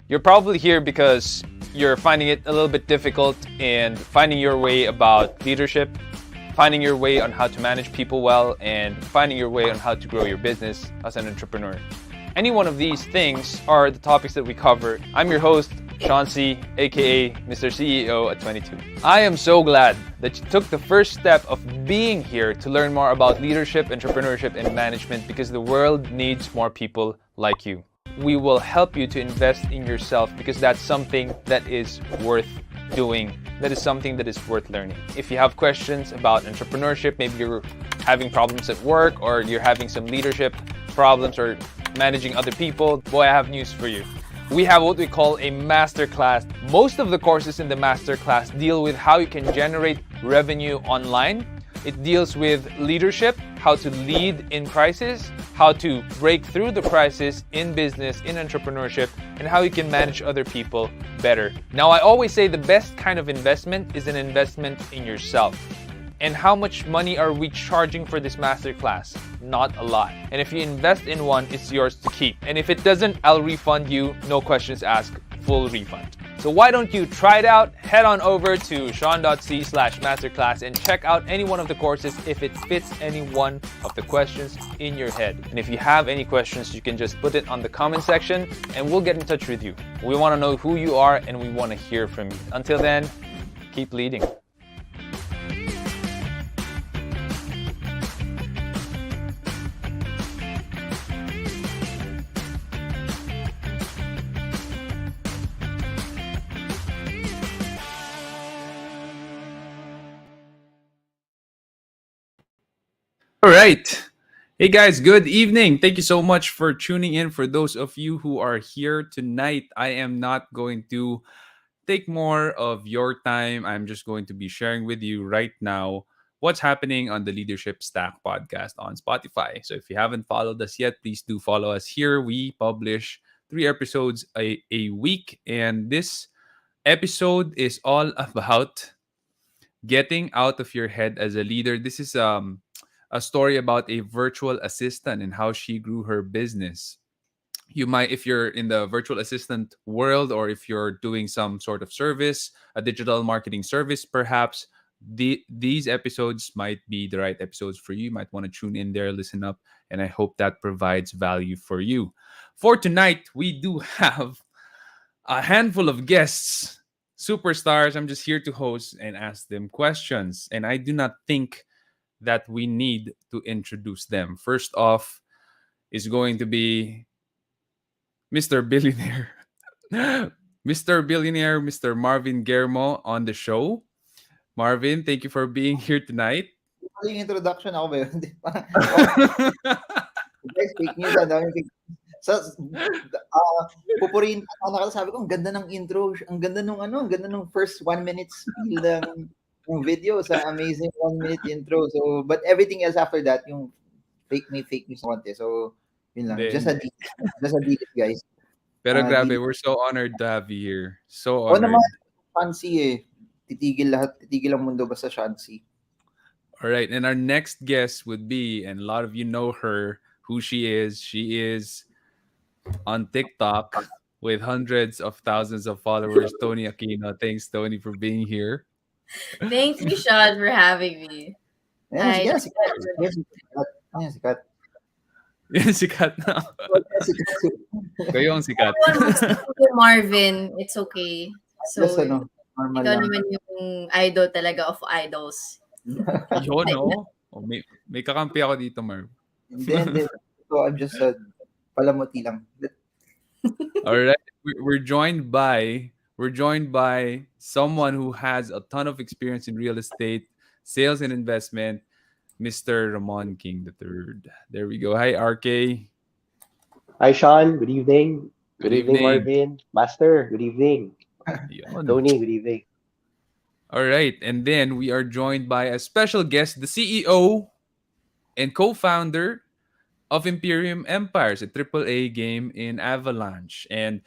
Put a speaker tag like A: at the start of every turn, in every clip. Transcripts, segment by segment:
A: You're probably here because you're finding it a little bit difficult in finding your way about leadership, finding your way on how to manage people well, and finding your way on how to grow your business as an entrepreneur. Any one of these things are the topics that we cover. I'm your host, Sean C, aka Mr. CEO at 22. I am so glad that you took the first step of being here to learn more about leadership, entrepreneurship, and management because the world needs more people like you. We will help you to invest in yourself because that's something that is worth doing. That is something that is worth learning. If you have questions about entrepreneurship, maybe you're having problems at work or you're having some leadership problems or managing other people, boy, I have news for you. We have what we call a masterclass. Most of the courses in the masterclass deal with how you can generate revenue online. It deals with leadership, how to lead in crisis, how to break through the crisis in business, in entrepreneurship, and how you can manage other people better. Now, I always say the best kind of investment is an investment in yourself. And how much money are we charging for this masterclass? Not a lot. And if you invest in one, it's yours to keep. And if it doesn't, I'll refund you, no questions asked, full refund. So why don't you try it out? Head on over to sean.c/masterclass and check out any one of the courses if it fits any one of the questions in your head. And if you have any questions, you can just put it on the comment section and we'll get in touch with you. We want to know who you are and we want to hear from you. Until then, keep leading.
B: All right. Hey guys, good evening. Thank you so much for tuning in. For those of you who are here tonight, I am not going to take more of your time. I'm just going to be sharing with you right now what's happening on the Leadership Stack podcast on Spotify. So if you haven't followed us yet, please do follow us here. We publish 3 episodes a week, and this episode is all about getting out of your head as a leader. This is a story about a virtual assistant and how she grew her business. You might, if you're in the virtual assistant world, or if you're doing some sort of service, a digital marketing service, perhaps these episodes might be the right episodes for you. You might want to tune in there, listen up, and I hope that provides value for you. For tonight, we do have a handful of guests, superstars. I'm just here to host and ask them questions, and I do not think that we need to introduce them. First off is going to be Mr. Billionaire. Mr. Billionaire, Mr. Marvin Germo on the show. Marvin, thank you for being here tonight.
C: Yung introduction ako ba yun? Di ba? Guys, fake news. Ang daming fake news. Pupurihin ka na, sabi ko, ang ganda ng intro. Ang ganda nung first 1 minute spiel ng video sa amazing 1 minute intro. So, but everything else after that, yung fake news konti. So, yun lang. Just a deal, guys.
B: Pero grabe, we're so honored to have you here. So
C: Oo
B: honored.
C: naman, Shansi eh. Titigil ang mundo basta Shansi.
B: All right, and our next guest would be, and a lot of you know her, who she is. She is on TikTok with hundreds of thousands of followers, Tony Aquino. Thanks, Tony, for being here.
D: Thank you, Sean, for having me.
C: Ayan, sikat.
B: Yan, sikat na. Kayo ang sikat.
D: Marvin, it's okay. So,
C: Just, normal
D: ikaw
C: lang.
D: naman yung idol talaga of idols.
B: Yun, no? Oh, may kakampi ako dito, Marv.
C: Hindi. So, I'm just palamuti lang.
B: All right. We're joined by someone who has a ton of experience in real estate, sales and investment, Mr. Ramon King III. There we go. Hi, RK.
E: Hi, Sean. Good evening.
B: Good evening.
E: Marvin. Master. Good evening.
B: Yun.
E: Tony. Good evening.
B: All right. And then we are joined by a special guest, the CEO and co-founder of Imperium Empires, a AAA game in Avalanche. And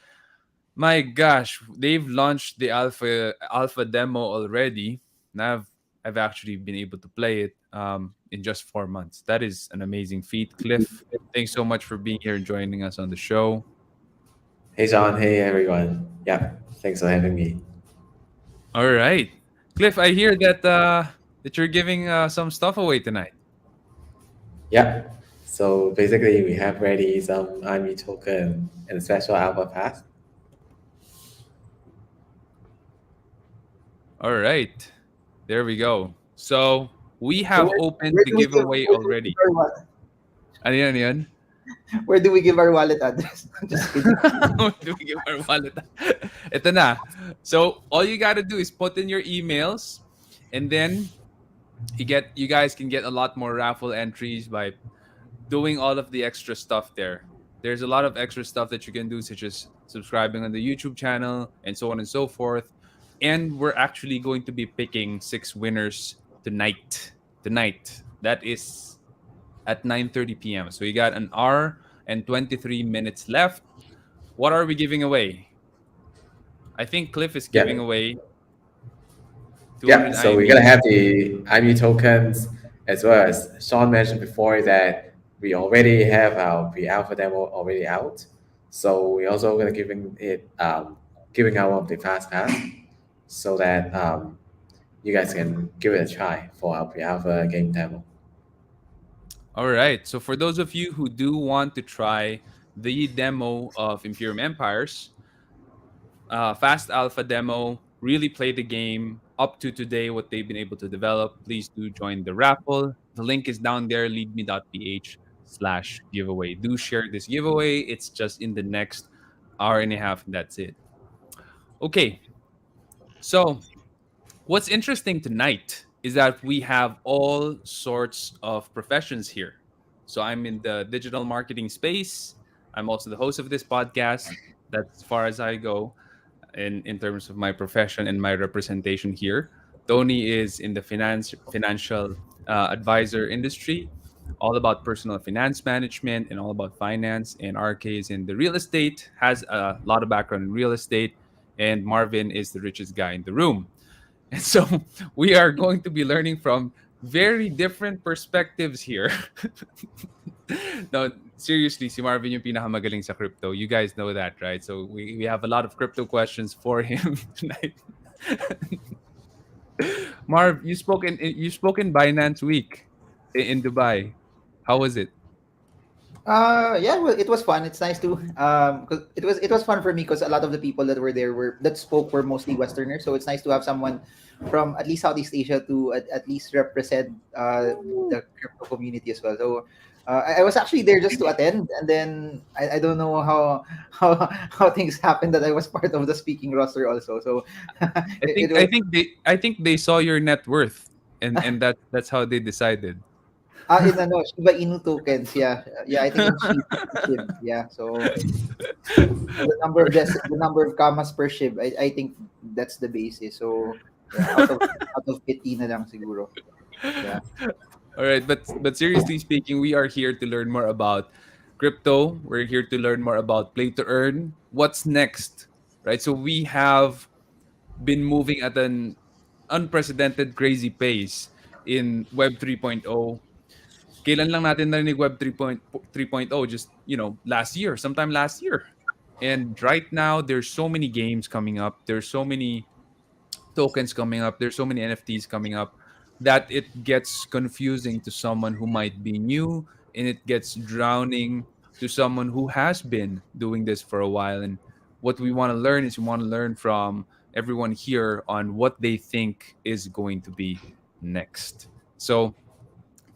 B: my gosh, they've launched the alpha demo already. And I've actually been able to play it in just 4 months. That is an amazing feat. Cliff, thanks so much for being here and joining us on the show.
F: Hey Sean, hey everyone. Yeah, thanks for having me.
B: All right, Cliff. I hear that you're giving some stuff away tonight.
F: Yeah. So basically, we have ready some IME token and a special alpha pass.
B: All right, there we go. So we
C: So
B: have opened
C: where
B: the
C: do we give
B: giveaway
C: where do we give
B: already.
C: our wallet?
B: Ano yan, ano yan?
C: Where do we give our wallet address? Just kidding.
B: Do we give our wallet? Ito na. So all you gotta do is put in your emails, and then you guys can get a lot more raffle entries by doing all of the extra stuff there. There's a lot of extra stuff that you can do, such as subscribing on the YouTube channel and so on and so forth. And we're actually going to be picking 6 winners tonight. Tonight. That is at 9:30 p.m. So we got an hour and 23 minutes left. What are we giving away? I think Cliff is giving
F: Yeah.
B: away 200
F: Yeah. So we're gonna
B: IME.
F: have the IME tokens as well as Sean mentioned before that we already have our pre-alpha demo already out. So we're also gonna giving out the fast pass so that you guys can give it a try for our pre-alpha game demo.
B: All right. So for those of you who do want to try the demo of Imperium Empires, fast alpha demo, really play the game up to today, what they've been able to develop, please do join the raffle. The link is down there, leadme.ph/giveaway. Do share this giveaway. It's just in the next hour and a half, and that's it. Okay. So what's interesting tonight is that we have all sorts of professions here. So I'm in the digital marketing space. I'm also the host of this podcast. That's as far as I go in terms of my profession and my representation here. Tony is in the financial advisor industry, all about personal finance management and all about finance. And RK is in the real estate, has a lot of background in real estate. And Marvin is the richest guy in the room. And so we are going to be learning from very different perspectives here. No, seriously, si Marvin yung pinakamagaling sa crypto. You guys know that, right? So we have a lot of crypto questions for him tonight. Marv, you spoke in Binance Week in Dubai. How was it?
C: Yeah, well, it was fun. It's nice to 'cause it was fun for me because a lot of the people that were there were that spoke were mostly Westerners. So it's nice to have someone from at least Southeast Asia to at least represent the crypto community as well. So I was actually there just to attend, and then I don't know how things happened that I was part of the speaking roster also. So
B: I
C: it
B: think I
C: was
B: think they saw your net worth, and that's how they decided.
C: in ano Shiba Inu tokens. Yeah, yeah. I think in SHIB. Yeah. So the number of commas per SHIB, I think that's the basis. So yeah, out of pity na lang siguro. Yeah.
B: All right, but seriously speaking, we are here to learn more about crypto. We're here to learn more about play to earn. What's next, right? So we have been moving at an unprecedented, crazy pace in Web 3.0. Kailan lang natin narinig Web 3.0? Just last year, sometime last year. And right now, there's so many games coming up. There's so many tokens coming up. There's so many NFTs coming up that it gets confusing to someone who might be new, and it gets drowning to someone who has been doing this for a while. And what we want to learn is we want to learn from everyone here on what they think is going to be next. So,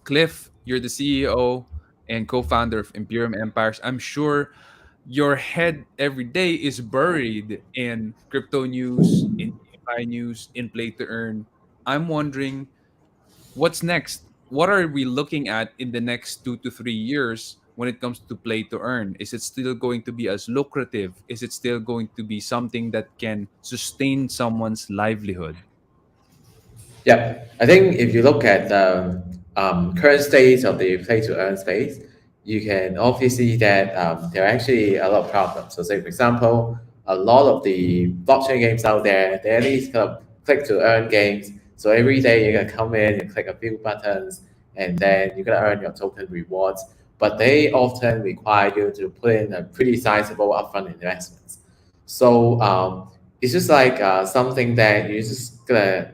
B: Cliff, you're the CEO and co-founder of Imperium Empires. I'm sure your head every day is buried in crypto news, in DeFi news, in play to earn. I'm wondering what's next? What are we looking at in the next 2 to 3 years when it comes to play to earn? Is it still going to be as lucrative? Is it still going to be something that can sustain someone's livelihood?
F: Yeah, I think if you look at the current state of the play to earn space, you can obviously see that there are actually a lot of problems. So, say for example, a lot of the blockchain games out there, they're these kind of click to earn games. So every day you're gonna come in, you click a few buttons, and then you're gonna earn your token rewards. but they often require you to put in a pretty sizable upfront investments. So it's just like something that you just gonna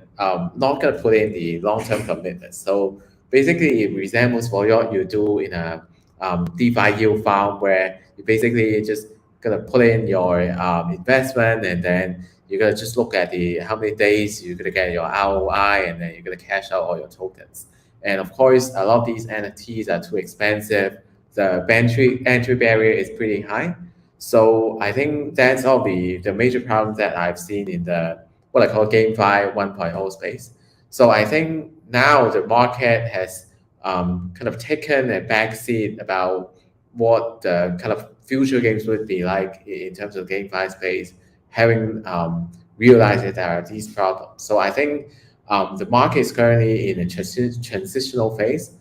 F: not gonna put in the long-term commitment. So basically, it resembles what you do in a DeFi yield farm where you basically just gonna put in your investment, and then you're gonna just look at the how many days you're gonna get your ROI, and then you're gonna cash out all your tokens. And of course, a lot of these NFTs are too expensive. The entry barrier is pretty high. So I think that's all the major problems that I've seen in the what I call GameFi 1.0 space. So I think now the market has kind of taken a backseat about what the kind of future games would be like in terms of GameFi space, having realized that there are these problems. So I think the market is currently in a transitional phase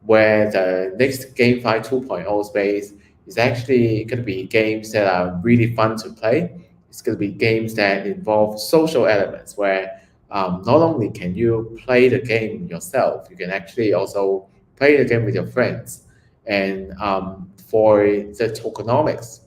F: where the next GameFi 2.0 space is actually going to be games that are really fun to play. It's going to be games that involve social elements where not only can you play the game yourself, you can actually also play the game with your friends. And for the tokenomics,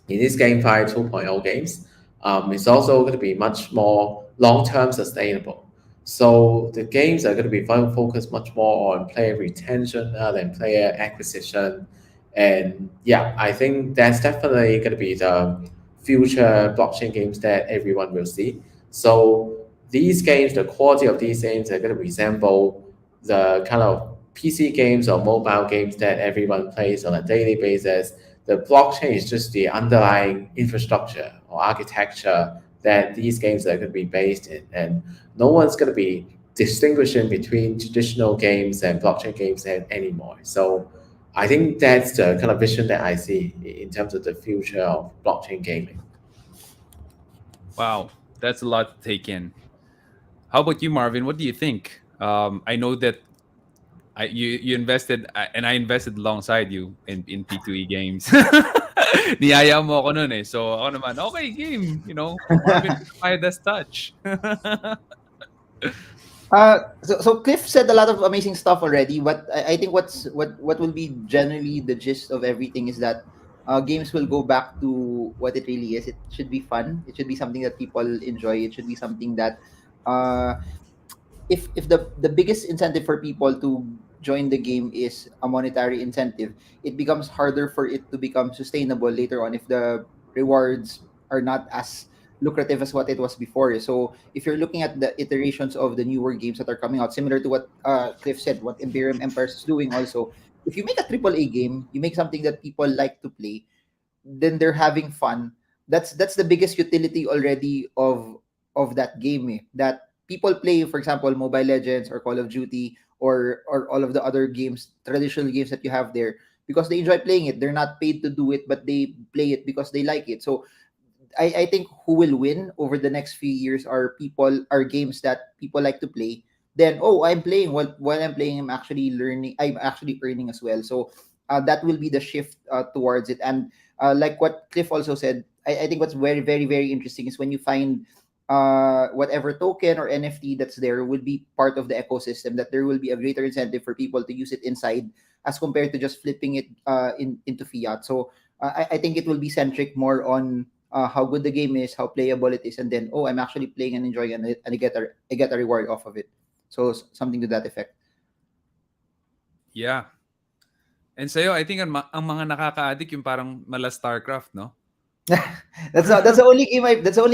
F: in this GameFi 2.0 games, it's also going to be much more long-term sustainable. So the games are going to be focused much more on player retention than player acquisition. And yeah, I think that's definitely going to be the future blockchain games that everyone will see. So these games, the quality of these games are going to resemble the kind of PC games or mobile games that everyone plays on a daily basis. The blockchain is just the underlying infrastructure or architecture that these games are going to be based in. And no one's going to be distinguishing between traditional games and blockchain games anymore. So I think that's the kind of vision that I see in terms of the future of blockchain gaming.
B: Wow, that's a lot to take in. How about you, Marvin? What do you think? I know that you invested and I invested alongside you in P2E games. Niyaya mo ako nun eh. So ako naman, okay, game. Marvin with the Midas touch.
C: So Cliff said a lot of amazing stuff already, but I think what will be generally the gist of everything is that games will go back to what it really is. It should be fun. It should be something that people enjoy. It should be something that uh, if the biggest incentive for people to join the game is a monetary incentive, it becomes harder for it to become sustainable later on if the rewards are not as lucrative as what it was before. So if you're looking at the iterations of the newer games that are coming out, similar to what Cliff said, what Imperium Empires is doing also, if you make a AAA game, you make something that people like to play, then they're having fun. That's the biggest utility already of that game. That people play, for example, Mobile Legends or Call of Duty or all of the other games, traditional games that you have there, because they enjoy playing it. They're not paid to do it, but they play it because they like it. So I think who will win over the next few years are games that people like to play. Then I'm playing while I'm playing, I'm actually learning. I'm actually earning as well. So that will be the shift towards it. And like what Cliff also said, I think what's very very very interesting is when you find whatever token or NFT that's there will be part of the ecosystem. That there will be a greater incentive for people to use it inside as compared to just flipping it into fiat. So I think it will be centric more on how good the game is, how playable it is, and then I'm actually playing and enjoying, and I get a reward off of it. So something to that effect.
B: Yeah. And sa'yo, I think ang mga nakaka-addict yung parang mala StarCraft, no?
C: That's the only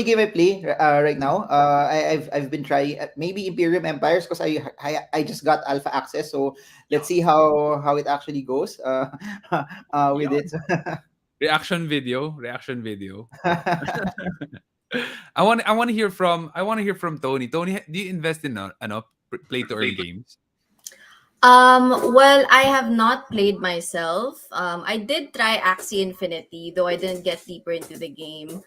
C: game I play right now. I've been trying maybe Imperium Empires because I just got alpha access. So let's see how it actually goes with it.
B: Reaction video. I want to hear from Tony. Tony, do you invest in play to earn games?
D: Well, I have not played myself. I did try Axie Infinity, though I didn't get deeper into the game.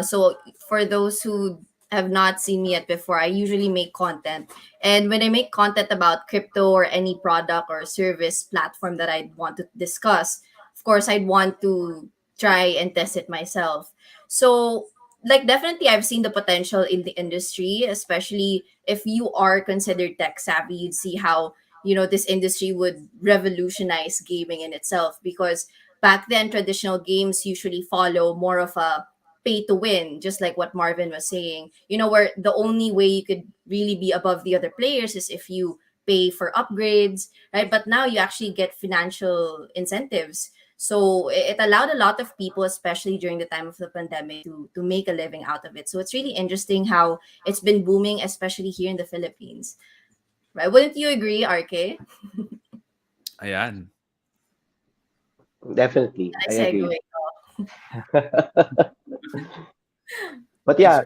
D: So for those who have not seen me yet before, I usually make content. And when I make content about crypto or any product or service platform that I'd want to discuss, of course, I'd want to try and test it myself. So, like, definitely, I've seen the potential in the industry, especially if you are considered tech savvy. You'd see how this industry would revolutionize gaming in itself, because back then traditional games usually follow more of a pay to win, just like what Marvin was saying, where the only way you could really be above the other players is if you pay for upgrades, right? But now you actually get financial incentives. So it allowed a lot of people, especially during the time of the pandemic, to make a living out of it. So it's really interesting how it's been booming, especially here in the Philippines. Right? Wouldn't you agree, RK?
B: Ayan.
E: Definitely,
D: I
E: I
D: segue.
E: agree. But yeah,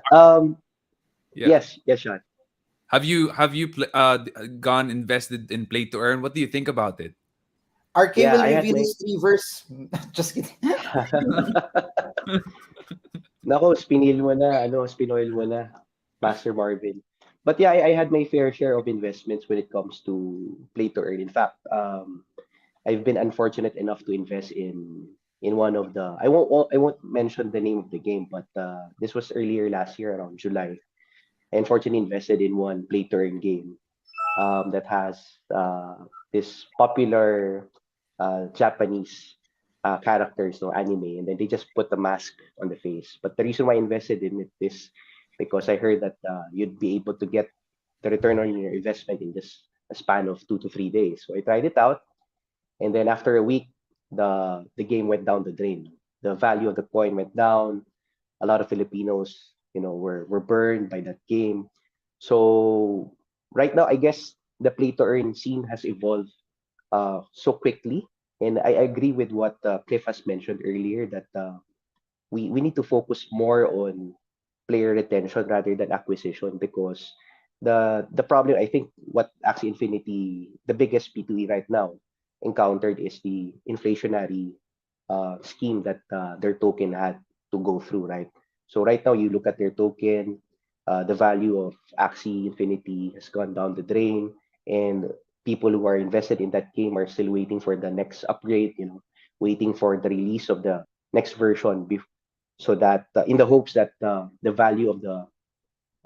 B: Yeah.
E: yes, Sean.
B: Gone invested in play to earn? What do you think about it?
C: RK
E: Yeah,
C: will
E: I had
C: reveal
E: my
C: his reverse. Just kidding.
E: Nako, spinoil mo na, Master Marvin. But yeah, I had my fair share of investments when it comes to play to earn. In fact, I've been unfortunate enough to invest in one of the I won't mention the name of the game, but this was earlier last year around July. I unfortunately invested in one play to earn game that has this popular Japanese characters, no anime, and then they just put the mask on the face. But the reason why I invested in it is because I heard that you'd be able to get the return on your investment in just a span of 2 to 3 days. So I tried it out, and then after a week, the game went down the drain. The value of the coin went down. A lot of Filipinos, were burned by that game. So right now, I guess the play to earn scene has evolved so quickly, and I agree with what Cliff has mentioned earlier that we need to focus more on player retention rather than acquisition, because the problem, I think, what Axie Infinity, the biggest P2E right now encountered, is the inflationary scheme that their token had to go through, right? So right now you look at their token, the value of Axie Infinity has gone down the drain, and people who are invested in that game are still waiting for the next upgrade, waiting for the release of the next version, so that in the hopes that the value of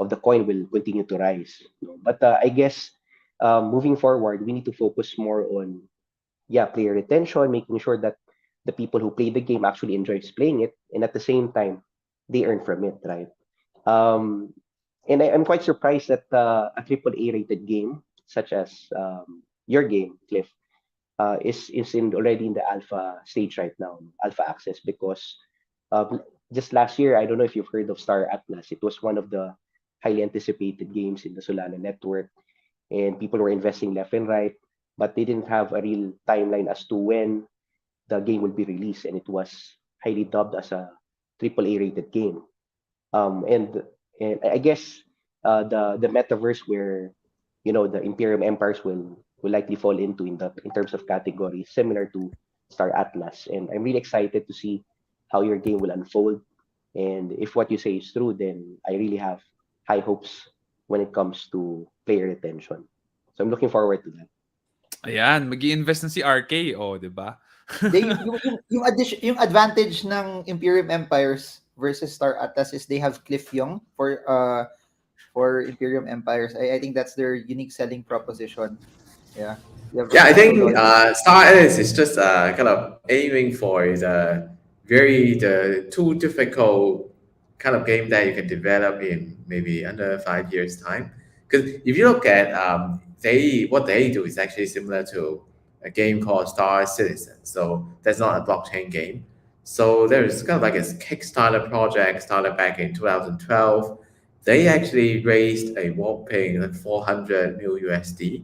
E: the coin will continue to rise. But I guess moving forward, we need to focus more on, yeah, player retention, making sure that the people who play the game actually enjoys playing it, and at the same time they earn from it, right? Um, and I'm quite surprised that a triple A rated game such as your game, Cliff, is already in the alpha stage right now, alpha access, because um, just last year, I don't know if you've heard of Star Atlas. It was one of the highly anticipated games in the Solana network, and people were investing left and right, but they didn't have a real timeline as to when the game will be released, and it was highly dubbed as a triple A rated game. And I guess the metaverse where the Imperium Empires will likely fall into in terms of category similar to Star Atlas, and I'm really excited to see how your game will unfold. And if what you say is true, then I really have high hopes when it comes to player retention. So I'm looking forward to that.
B: Ayan, mag-i-invest na si RK, oh, 'di ba?
C: They yung addition, yung advantage ng Imperium Empires versus Star Atlas is they have Cliff Young for Imperium Empires. I think that's their unique selling proposition. Yeah. You have
F: Yeah, I
C: Ronaldo
F: think
C: Lawrence.
F: Star Alice is just kind of aiming for the too difficult kind of game that you can develop in maybe under 5 years time. Because if you look at what they do is actually similar to a game called Star Citizen. So that's not a blockchain game. So there's kind of like a Kickstarter project started back in 2012. They actually raised a whopping like 400 mil USD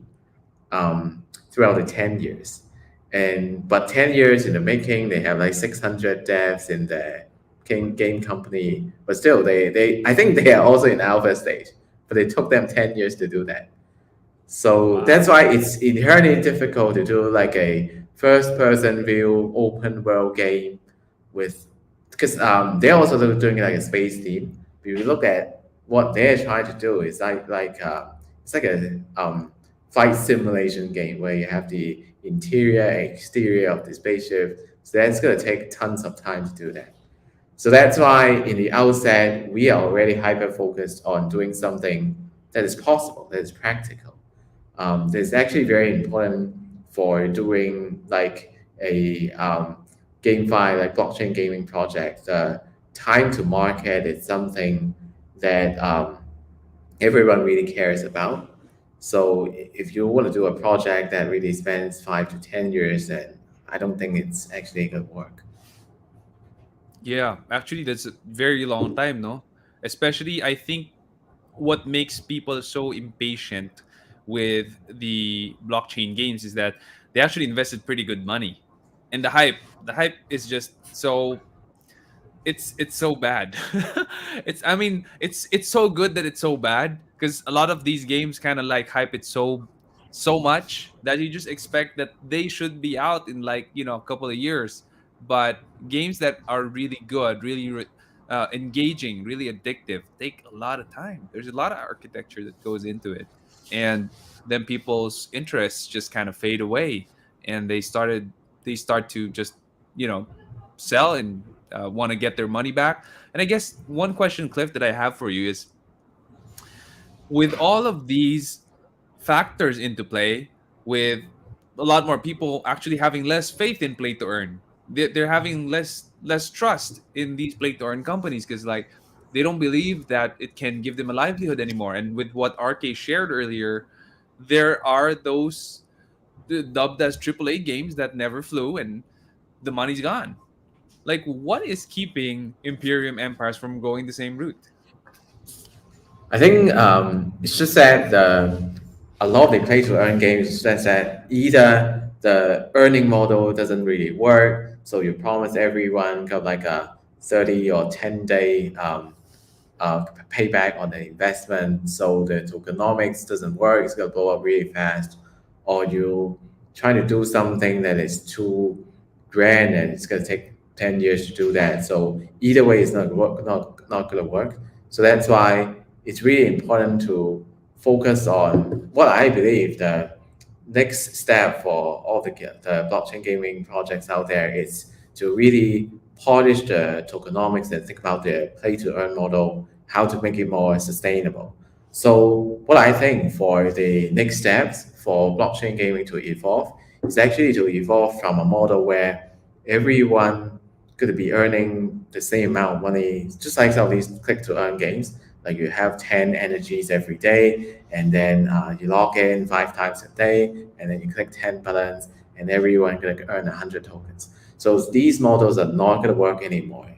F: throughout the 10 years. But 10 years in the making, they have like 600 devs in the game company. But still, they I think they are also in alpha stage. But it took them 10 years to do that. So
B: Wow.
F: that's why it's inherently difficult to do like a first person view open world game with, because they're also doing like a space theme. If you look at what they're trying to do, it's it's like a flight simulation game where you have the interior and exterior of the spaceship. So that's gonna take tons of time to do that. So that's why in the outset we are already hyper focused on doing something that is possible, that is practical. It's actually very important for doing like a GameFi, like blockchain gaming project. Time to market is something that everyone really cares about. So if you want to do a project that really spends 5 to 10 years, then I don't think it's actually going to work.
B: Yeah, actually, that's a very long time, no? Especially, I think what makes people so impatient with the blockchain games is that they actually invested pretty good money, and the hype is just so it's so bad. It's I mean it's so good that it's so bad because a lot of these games kind of like hype it so much that you just expect that they should be out in like a couple of years. But games that are really good, really engaging, really addictive take a lot of time. There's a lot of architecture that goes into it, and then people's interests just kind of fade away, and they start to just you know sell and want to get their money back. And I guess one question, Cliff, that I have for you is, with all of these factors into play, with a lot more people actually having less faith in play to earn, they're having less trust in these play to earn companies because like they don't believe that it can give them a livelihood anymore. And with what RK shared earlier, there are those dubbed as AAA games that never flew and the money's gone. Like, what is keeping Imperium Empires from going the same route?
F: I think it's just that a lot of the play to earn games is just that either the earning model doesn't really work, so you promise everyone kind of like a 30 or 10-day payback on the investment, so the tokenomics doesn't work, it's going to blow up really fast, or you trying to do something that is too grand and it's going to take 10 years to do that. So either way, it's not going to work. So that's why it's really important to focus on what I believe the next step for all the blockchain gaming projects out there is to really polish the tokenomics and think about the play to earn model, how to make it more sustainable. So what I think for the next steps for blockchain gaming to evolve is actually to evolve from a model where everyone could be earning the same amount of money, just like some of these click to earn games. Like you have 10 energies every day, and then you log in 5 times a day, and then you click 10 buttons, and everyone gonna earn 100 tokens. So these models are not gonna work anymore.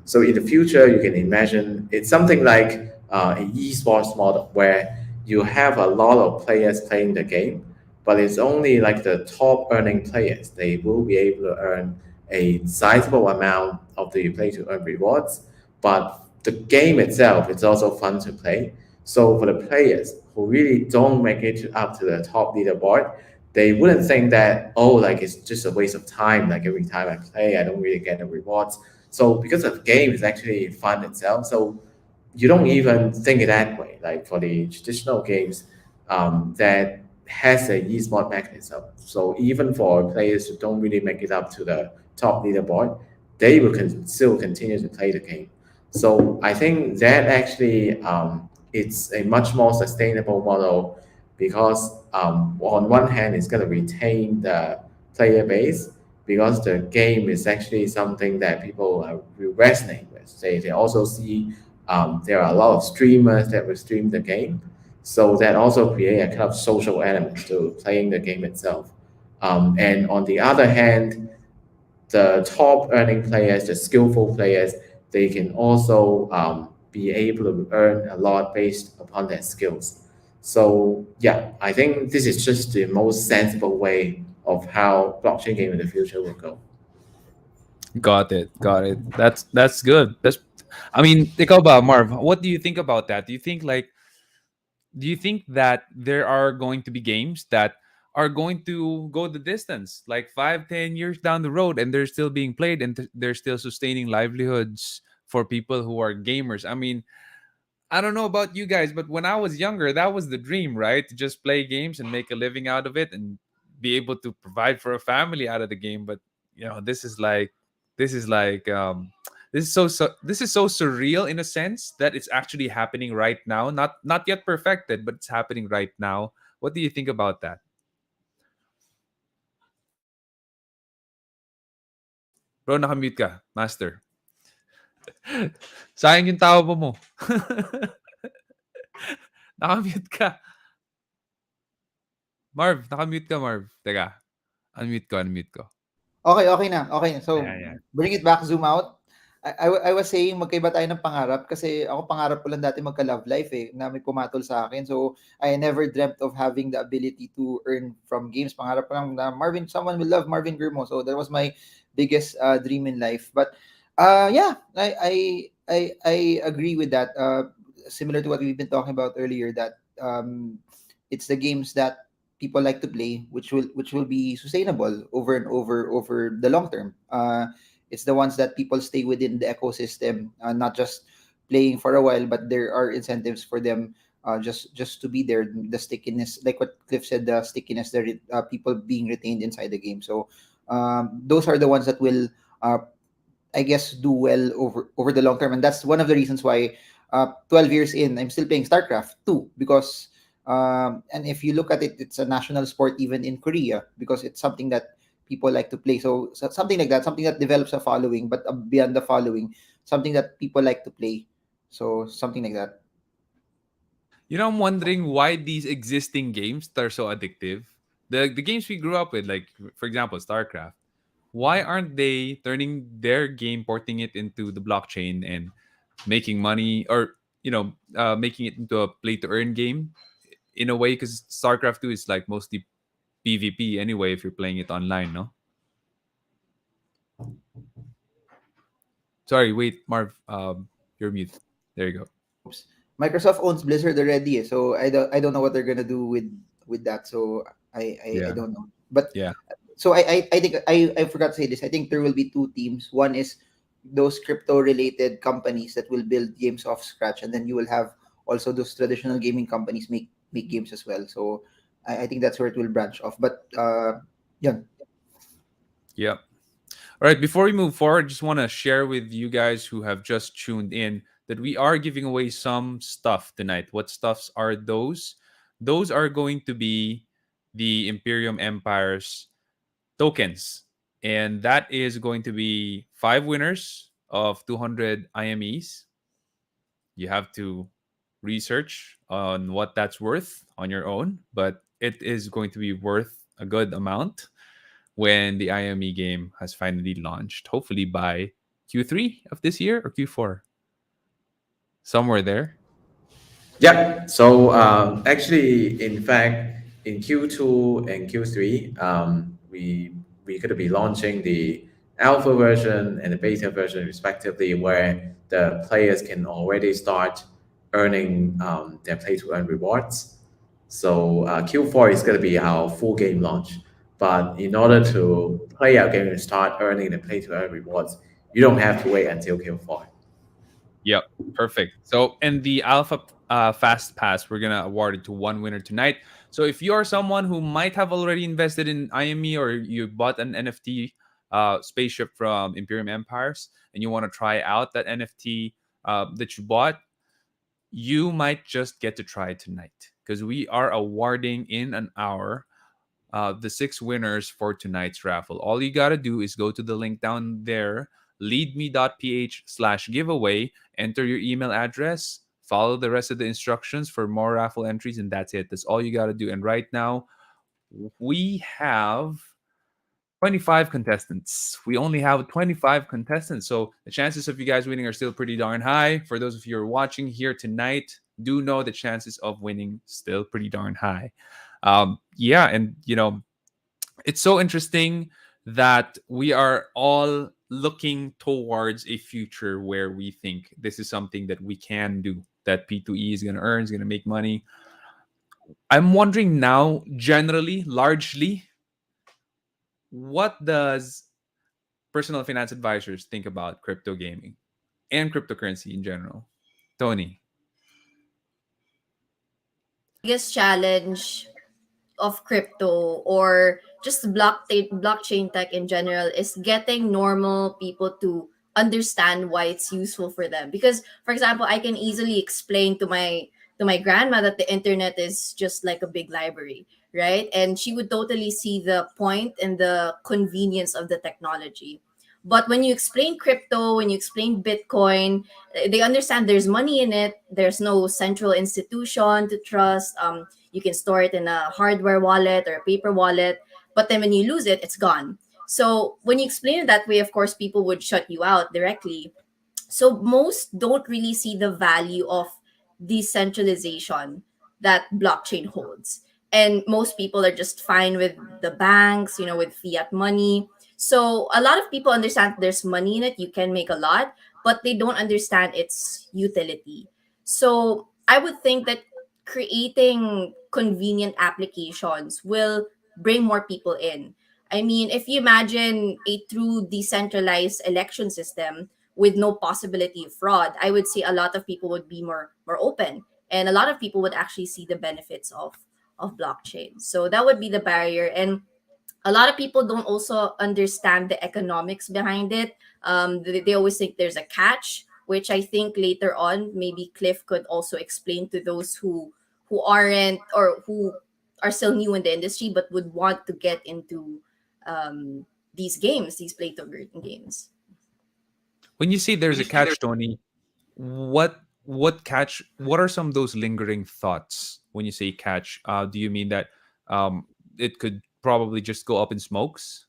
F: So in the future, you can imagine it's something like an esports model where you have a lot of players playing the game, but it's only like the top earning players. They will be able to earn a sizable amount of the play to earn rewards, but the game itself is also fun to play. So for the players who really don't make it up to the top leaderboard, they wouldn't think that, oh, like it's just a waste of time. Like every time I play, I don't really get the rewards. So because the game is actually fun itself, so you don't even think it that way. Like for the traditional games that has a esport mechanism. So even for players who don't really make it up to the top leaderboard, they will still continue to play the game. So I think that actually it's a much more sustainable model because on one hand, it's going to retain the player base because the game is actually something that people will resonate with. They also see there are a lot of streamers that will stream the game. So that also create a kind of social element to playing the game itself. And on the other hand, the top earning players, the skillful players, they can also be able to earn a lot based upon their skills. So yeah, I think this is just the most sensible way of how blockchain game in the future will go.
B: Got it. Got it. That's good. I mean, ikaw ba, Marv, what do you think about that? Do you think that there are going to be games that are going to go the distance, like 5, 10 years down the road, and they're still being played and they're still sustaining livelihoods for people who are gamers? I mean, I don't know about you guys, but when I was younger, that was the dream, right? To just play games and make a living out of it and be able to provide for a family out of the game. But this is like this is so surreal in a sense that it's actually happening right now. Not yet perfected, but it's happening right now. What do you think about that? Bro, nakamute ka, master. Sayang yung tao mo. Nakamute ka. Marv, nakamute ka, Marv. Teka, unmute ko.
C: Okay na. Okay na. So,
B: Ayan.
C: bring it back, zoom out. I was saying, magkaiba tayo ng pangarap kasi ako pangarap ko lang dati magka-love life na may pumatol sa akin. So, I never dreamt of having the ability to earn from games. Pangarap ko lang na someone will love Marvin Germo. So, that was my biggest dream in life. But, yeah, I agree with that. Similar to what we've been talking about earlier, that it's the games that people like to play, which will be sustainable over and over the long term. It's the ones that people stay within the ecosystem, not just playing for a while, but there are incentives for them just to be there. The stickiness, like what Cliff said, the stickiness, people being retained inside the game. So those are the ones that will, I guess, do well over the long term, and that's one of the reasons why 12 years in, I'm still playing StarCraft 2 because and if you look at it, it's a national sport even in Korea because it's something that people like to play. So something like that, something that develops a following, but beyond the following, something that people like to play. So something like that.
B: I'm wondering why these existing games that are so addictive, the games we grew up with, like for example, StarCraft, why aren't they turning their game, porting it into the blockchain and making money, or making it into a play to earn game in a way? Because StarCraft 2 is like mostly PvP anyway if you're playing it online, no? Sorry, wait, Marv, you're mute. There you go.
C: Oops. Microsoft owns Blizzard already, so I don't know what they're gonna do with that. So I
B: Yeah.
C: don't know. But
B: Yeah.
C: so I think I forgot to say this. I think there will be two teams. One is those crypto related companies that will build games off scratch, and then you will have also those traditional gaming companies make games as well. So I think that's where it will branch off. But yeah.
B: Yeah. All right, before we move forward, just want to share with you guys who have just tuned in that we are giving away some stuff tonight. What stuffs are those? Those are going to be the Imperium Empires tokens. And that is going to be 5 winners of 200 IMEs. You have to research on what that's worth on your own, but it is going to be worth a good amount when the IME game has finally launched, hopefully by Q3 of this year or Q4. Somewhere there.
F: Yeah. So actually, in fact, in Q2 and Q3, we could be launching the alpha version and the beta version respectively, where the players can already start earning their play to earn rewards. So Q4 is going to be our full game launch. But in order to play our game and start earning the play to earn rewards, you don't have to wait until Q4.
B: Yep, perfect. So, in the Alpha Fast Pass, we're gonna award it to one winner tonight. So, if you are someone who might have already invested in IME or you bought an NFT spaceship from Imperium Empires and you want to try out that NFT that you bought, you might just get to try it tonight because we are awarding in an hour the 6 winners for tonight's raffle. All you got to do is go to the link down there, leadme.ph/giveaway, enter your email address, follow the rest of the instructions for more raffle entries, and that's it. That's all you got to do. And right now, we have 25 contestants. We only have 25 contestants. So the chances of you guys winning are still pretty darn high. For those of you who are watching here tonight, do know the chances of winning still pretty darn high. Yeah, and it's so interesting that we are all looking towards a future where we think this is something that we can do, that P2E is going to earn, is going to make money. I'm wondering now, generally, largely, what does personal finance advisors think about crypto gaming and cryptocurrency in general? Tony.
D: Biggest challenge of crypto or just blockchain tech in general is getting normal people to understand why it's useful for them. Because, for example, I can easily explain to my to my grandma that the internet is just like a big library, right? And she would totally see the point and the convenience of the technology. But when you explain crypto, when you explain Bitcoin, they understand there's money in it. There's no central institution to trust. You can store it in a hardware wallet or a paper wallet, but then when you lose it, it's gone. So when you explain it that way, of course, people would shut you out directly. So most don't really see the value of decentralization that blockchain holds. And most people are just fine with the banks, with fiat money. So a lot of people understand there's money in it, you can make a lot, but they don't understand its utility. So I would think that creating convenient applications will bring more people in. I mean, if you imagine a true decentralized election system with no possibility of fraud, I would say a lot of people would be more open, and a lot of people would actually see the benefits of blockchain. So that would be the barrier. And a lot of people don't also understand the economics behind it. They always think there's a catch, which I think later on maybe Cliff could also explain to those who aren't, or who are still new in the industry but would want to get into these games, these play to earn games.
B: When you say there's a catch, Tony, what are some of those lingering thoughts when you say catch? Do you mean that it could probably just go up in smokes?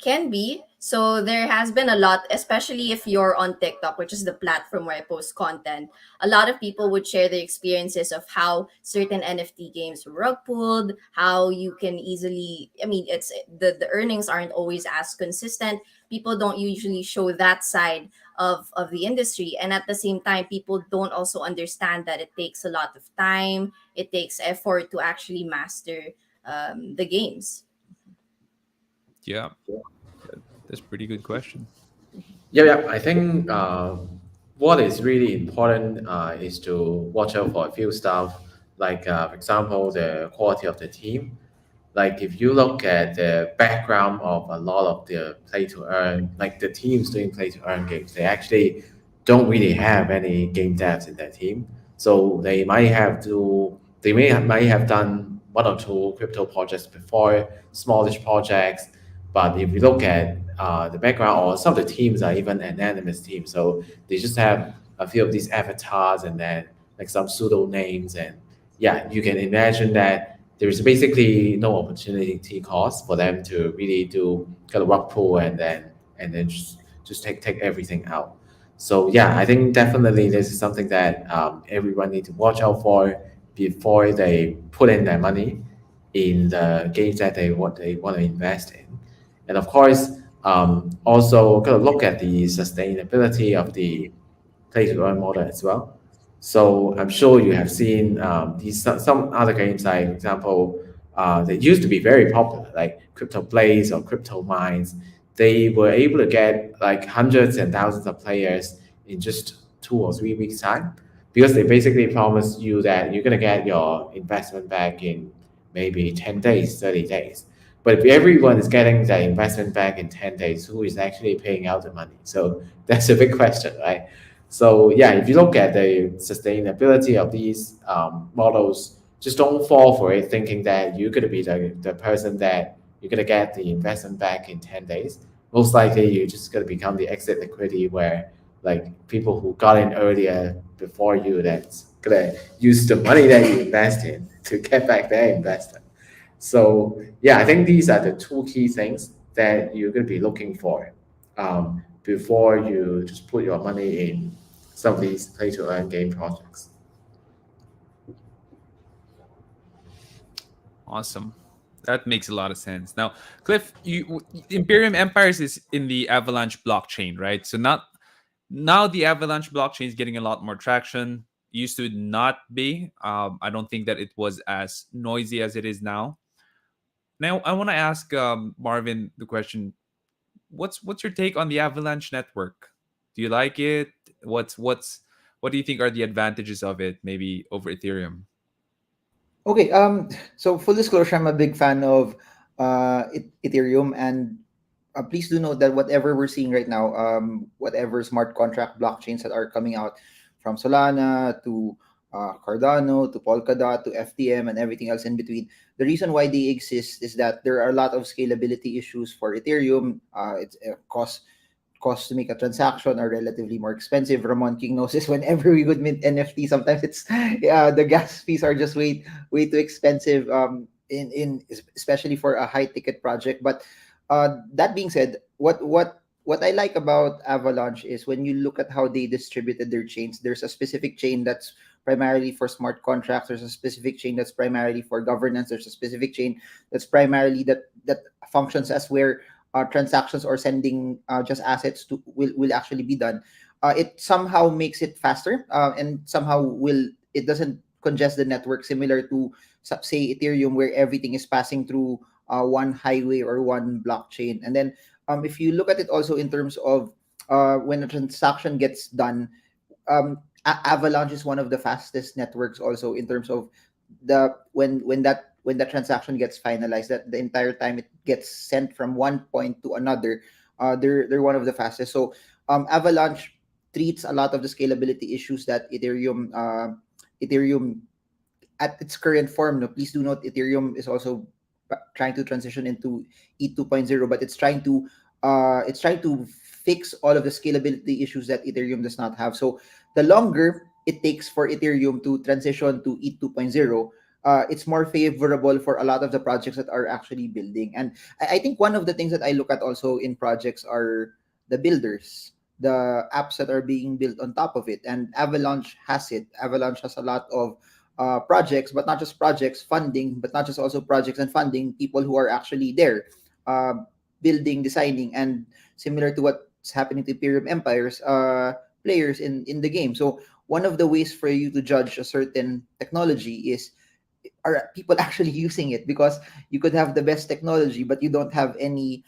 D: Can be. So there has been a lot, especially if you're on TikTok, which is the platform where I post content. A lot of people would share their experiences of how certain NFT games were rug pulled, how you can easily, I mean, it's the earnings aren't always as consistent. People don't usually show that side of the industry. And at the same time, people don't also understand that it takes a lot of time, it takes effort to actually master the games.
B: Yeah, that's a pretty good question.
F: Yeah, yeah. I think what is really important is to watch out for a few stuff, like, for example, the quality of the team. Like if you look at the background of a lot of the play to earn, like the teams doing play to earn games, they actually don't really have any game devs in their team. So might have done one or two crypto projects before, smallish projects. But if you look at the background, or some of the teams are even anonymous teams, so they just have a few of these avatars and then like some pseudo names, and yeah, you can imagine that there is basically no opportunity cost for them to really do kind of rug pull and then just take everything out. So yeah, I think definitely this is something that everyone need to watch out for before they put in their money in the games that they want to invest in. And of course, also kind of look at the sustainability of the play to earn model as well. So I'm sure you have seen these some other games, like for example, that used to be very popular, like Crypto Plays or Crypto Mines. They were able to get like hundreds and thousands of players in just 2 or 3 weeks time, because they basically promise you that you're gonna get your investment back in maybe 10 days, 30 days. But if everyone is getting their investment back in 10 days, who is actually paying out the money? So that's a big question, right? So yeah, if you look at the sustainability of these models, just don't fall for it thinking that you're going to be the person that you're going to get the investment back in 10 days. Most likely, you're just going to become the exit liquidity where like people who got in earlier before you, that's going to use the money that you invest in to get back their investment. So yeah, I think these are the two key things that you're going to be looking for before you just put your money in some of these play to earn game projects.
B: Awesome. That makes a lot of sense. Now, Cliff, Imperium Empires is in the Avalanche blockchain, right? So not now the Avalanche blockchain is getting a lot more traction. Used to not be. I don't think that it was as noisy as it is now. Now, I want to ask Marvin the question: What's your take on the Avalanche network? Do you like it? What do you think are the advantages of it, maybe over Ethereum?
C: Okay, so full disclosure, I'm a big fan of Ethereum, and please do note that whatever we're seeing right now, whatever smart contract blockchains that are coming out, from Solana to Cardano to Polkadot to FTM and everything else in between. The reason why they exist is that there are a lot of scalability issues for Ethereum. It's costs to make a transaction are relatively more expensive. Ramon King knows this. Whenever we would mint NFT, sometimes it's the gas fees are just way too expensive. In especially for a high ticket project. But that being said, what I like about Avalanche is when you look at how they distributed their chains. There's a specific chain that's primarily for smart contracts. There's a specific chain that's primarily for governance. There's a specific chain that's primarily that functions as where transactions or sending just assets to will actually be done. It somehow makes it faster, and somehow will it doesn't congest the network similar to say Ethereum where everything is passing through one highway or one blockchain. And then if you look at it also in terms of when a transaction gets done, Avalanche is one of the fastest networks also in terms of the when that transaction gets finalized, that the entire time it gets sent from one point to another, they're one of the fastest. So Avalanche treats a lot of the scalability issues that Ethereum at its current form. No, please do note Ethereum is also trying to transition into E 2.0, but it's trying to fix all of the scalability issues that Ethereum does not have. So the longer it takes for Ethereum to transition to E 2.0, it's more favorable for a lot of the projects that are actually building. And I think one of the things that I look at also in projects are the builders, the apps that are being built on top of it. And Avalanche has it. Avalanche has a lot of projects, but not just projects, funding, but not just also projects and funding, people who are actually there, uh, building, designing, and similar to what's happening to Imperium Empires, players in the game. So one of the ways for you to judge a certain technology is are people actually using it, because you could have the best technology but you don't have any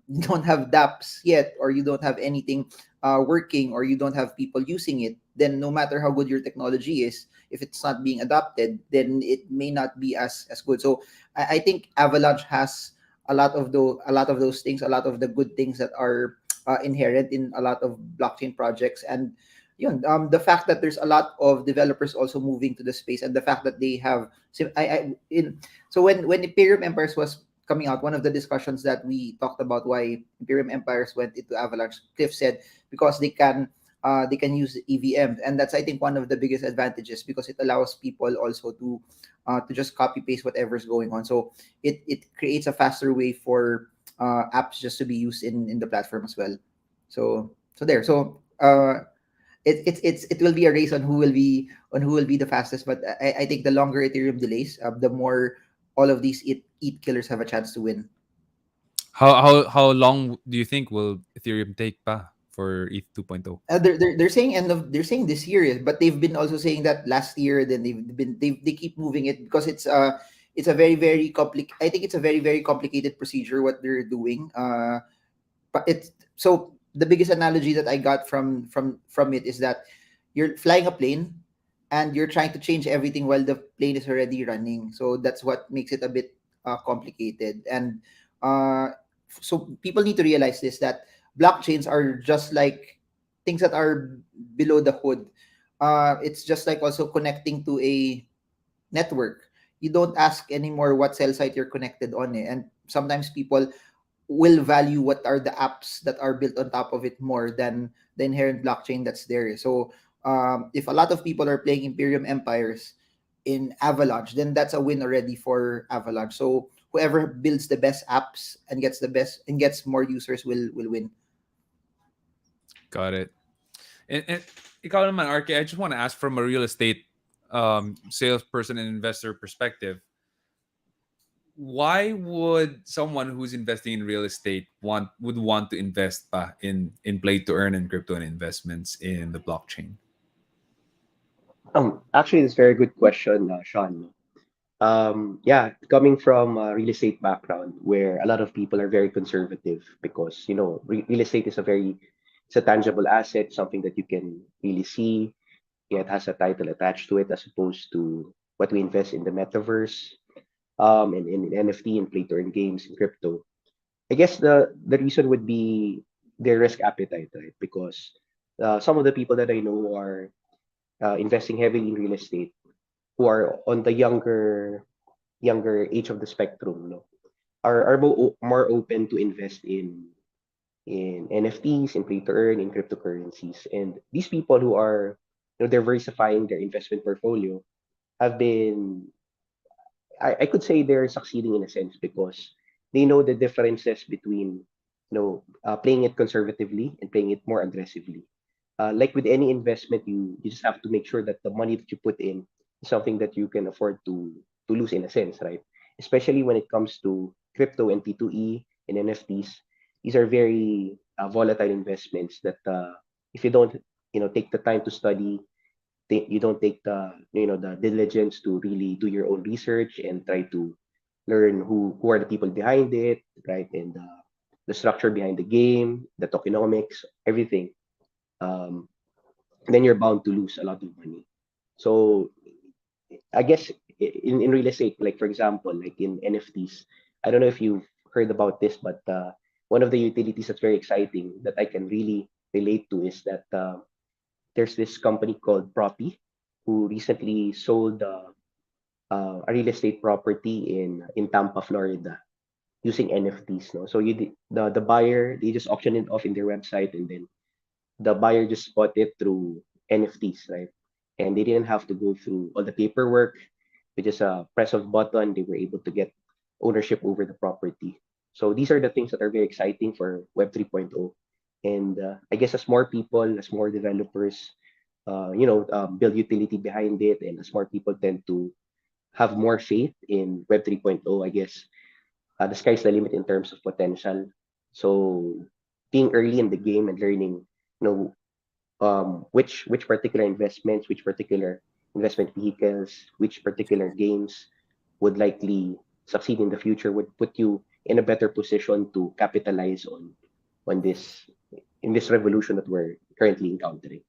C: you don't have dapps yet, or you don't have anything working, or you don't have people using it. Then no matter how good your technology is, if it's not being adopted, then it may not be as good. So I think Avalanche has a lot of those things, a lot of the good things that are inherent in a lot of blockchain projects. And the fact that there's a lot of developers also moving to the space, and the fact that they have so when Imperium Empires was coming out, one of the discussions that we talked about why Imperium Empires went into Avalanche, Cliff said because they can use EVM, and that's I think one of the biggest advantages, because it allows people also to just copy paste whatever's going on. So it creates a faster way for apps just to be used in the platform as well. It will be a race on who will be the fastest. But I think the longer Ethereum delays, the more all of these eat killers have a chance to win.
B: How long do you think will Ethereum take pa for ETH 2.0?
C: They're saying they're saying this year, but they've been also saying that last year. Then they keep moving it because it's a very I think it's a very complicated procedure what they're doing. But it's so the biggest analogy that I got from it is that you're flying a plane and you're trying to change everything while the plane is already running. So that's what makes it a bit complicated. And uh, so people need to realize this, that blockchains are just like things that are below the hood. It's just like also connecting to a network. You don't ask anymore what cell site you're connected on, and sometimes people will value what are the apps that are built on top of it more than the inherent blockchain that's there. So if a lot of people are playing Imperium Empires in Avalanche, then that's a win already for Avalanche. So whoever builds the best apps and gets more users will win.
B: Got it. And ikaw naman, RK, I just want to ask from a real estate salesperson and investor perspective, why would someone who's investing in real estate would want to invest pa in play to earn and crypto and investments in the blockchain?
E: Actually, it's a very good question, Sean. Yeah, coming from a real estate background where a lot of people are very conservative because real estate is it's a tangible asset, something that you can really see. It has a title attached to it, as opposed to what we invest in the metaverse, and in NFT and play to earn games in crypto. I guess the reason would be their risk appetite, right? Because some of the people that I know are investing heavily in real estate, who are on the younger age of the spectrum, no, are more open to invest in NFTs, in play to earn, in cryptocurrencies. And these people who are, diversifying their investment portfolio have been, I could say they're succeeding in a sense because they know the differences between, playing it conservatively and playing it more aggressively. Like with any investment, you just have to make sure that the money that you put in is something that you can afford to lose in a sense, right? Especially when it comes to crypto and P2E and NFTs. These are very volatile investments that if you don't, take the time to study, you don't take the diligence to really do your own research and try to learn who are the people behind it, right? And the structure behind the game, the tokenomics, everything. Um, then you're bound to lose a lot of money. So I guess in real estate, like for example, like in NFTs, I don't know if you've heard about this, but one of the utilities that's very exciting that I can really relate to is that there's this company called Propi who recently sold a real estate property in Tampa, Florida, using NFTs. No, so the buyer, they just auction it off in their website, and then the buyer just bought it through NFTs, right? And they didn't have to go through all the paperwork. With just a press of button, they were able to get ownership over the property. So these are the things that are very exciting for Web 3.0. And I guess as more people, as more developers, build utility behind it, and as more people tend to have more faith in Web 3.0, I guess the sky's the limit in terms of potential. So being early in the game and learning, which particular investments, which particular investment vehicles, which particular games would likely succeed in the future would put you in a better position to capitalize on this in this revolution that we're currently encountering.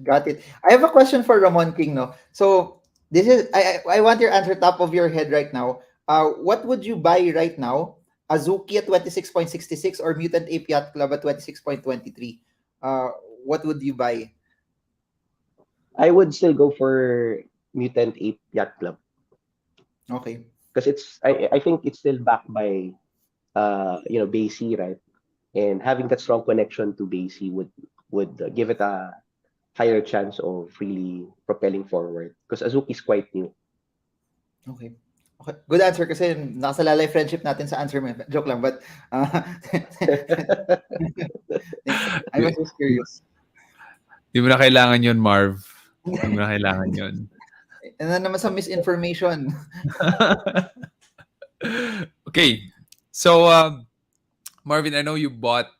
C: Got it. I have a question for Ramon King, no. So this is I want your answer top of your head right now. What would you buy right now? Azuki at 26.66 or Mutant Ape Yacht Club at 26.23? Uh, what would you buy?
E: I would still go for Mutant Ape Yacht Club
C: Okay.
E: because I think it's still backed by Basie, right? And having that strong connection to Basie would give it a higher chance of really propelling forward because Azuki is quite new.
C: Okay. Okay. Good answer kasi nakasalalay friendship natin sa answer mo. Joke lang, but uh, I
B: Di,
C: was just curious.
B: di mo na kailangan yun, Marv. Di mo na kailangan yun.
C: And then naman sa misinformation.
B: Okay. So, Marvin, I know you bought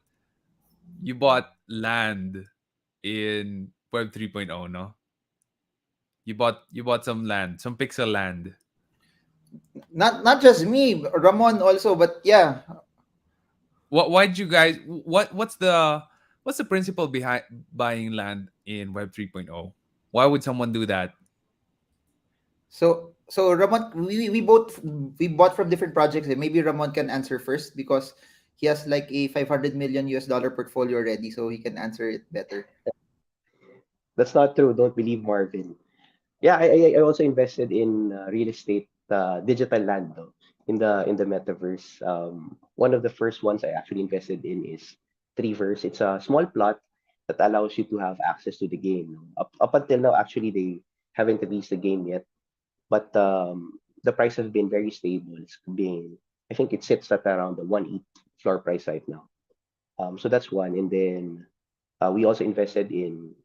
B: land in Web 3.0, no? You bought some land, some pixel land.
C: Not just me, Ramon also, but yeah.
B: Why'd you guys what's the principle behind buying land in Web 3.0? Why would someone do that?
C: So Ramon, we both we bought from different projects. Maybe Ramon can answer first because he has like a 500 million US dollar portfolio already, so he can answer it better.
E: That's not true. Don't believe Marvin. Yeah, I also invested in real estate, digital land though, in the metaverse. One of the first ones I actually invested in is Treeverse. It's a small plot that allows you to have access to the game. Up until now, actually they haven't released the game yet, but the price has been very stable. I think it sits at around the 1.8 floor price right now. So that's one, and then we also invested in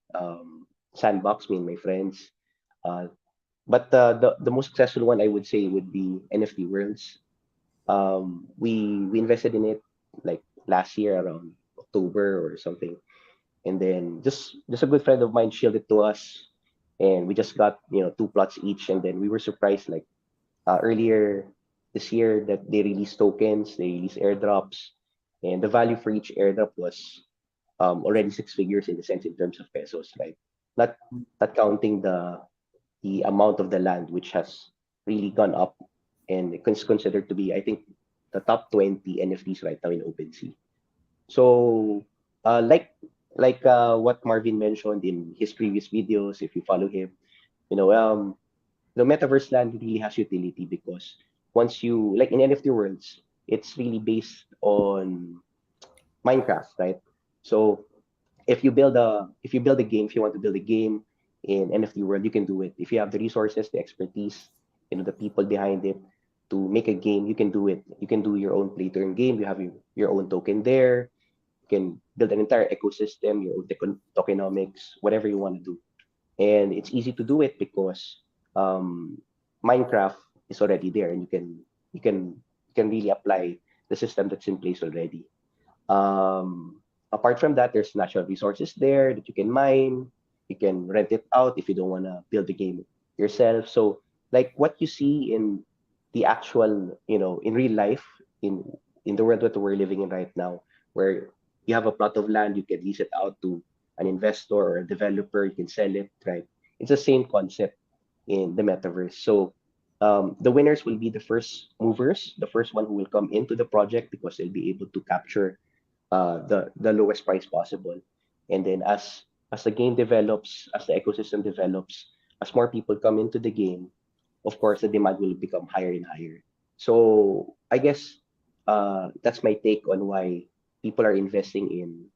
E: Sandbox, me and my friends. Uh, but the most successful one I would say would be NFT Worlds. We invested in it like last year around October or something, and then just a good friend of mine shielded to us, and we just got two plots each, and then we were surprised like earlier this year that they released tokens, they released airdrops, and the value for each airdrop was already six figures in the sense in terms of pesos, right? Not not counting the amount of the land which has really gone up and it's considered to be, I think, the top 20 NFTs right now in OpenSea. So, like like what Marvin mentioned in his previous videos, if you follow him, you know, the metaverse land really has utility because once you like in NFT worlds, it's really based on Minecraft, right? So if you build a game, if you want to build a game in NFT world, you can do it. If you have the resources, the expertise, the people behind it to make a game, you can do it. You can do your own play to earn game. You have your own token there. You can build an entire ecosystem, your own tokenomics, whatever you want to do. And it's easy to do it because um, Minecraft is already there, and you can really apply the system that's in place already. Apart from that, there's natural resources there that you can mine. You can rent it out if you don't want to build the game yourself. So, like what you see in the actual, in real life, in in the world that we're living in right now, where you have a plot of land, you can lease it out to an investor or a developer, you can sell it, right? It's the same concept in the metaverse. So, the winners will be the first movers, the first one who will come into the project because they'll be able to capture the lowest price possible. And then as the game develops, as the ecosystem develops, as more people come into the game, of course the demand will become higher and higher. So I guess that's my take on why people are investing in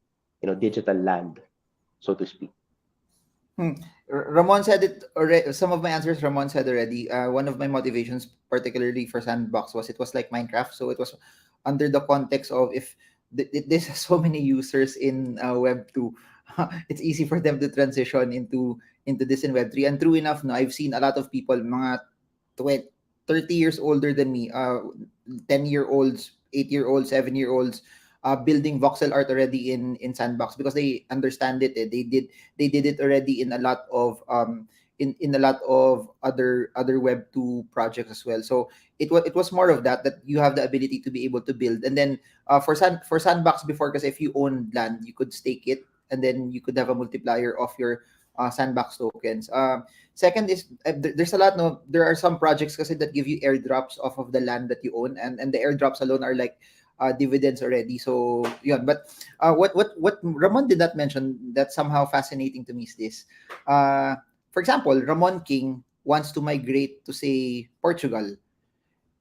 E: digital land, so to speak.
C: Hmm. Ramon said it already. Some of my answers Ramon said already. One of my motivations, particularly for Sandbox, was it was like Minecraft. So it was under the context of if this has so many users in Web 2, it's easy for them to transition into this in Web 3. And true enough, no, I've seen a lot of people, mga 20, 30 years older than me, 10-year-olds, 8-year-olds, 7-year-olds, building voxel art already in Sandbox because they understand it. They did it already in a lot of in a lot of other Web 2 projects as well. So it was more of that you have the ability to be able to build. And then for Sandbox before, because if you own land, you could stake it, and then you could have a multiplier of your Sandbox tokens. Second is there's a lot. No, there are some projects kasi that give you airdrops off of the land that you own, and the airdrops alone are like dividends already. So yeah, but what Ramon did not mention that's somehow fascinating to me is this. For example, Ramon King wants to migrate to say Portugal.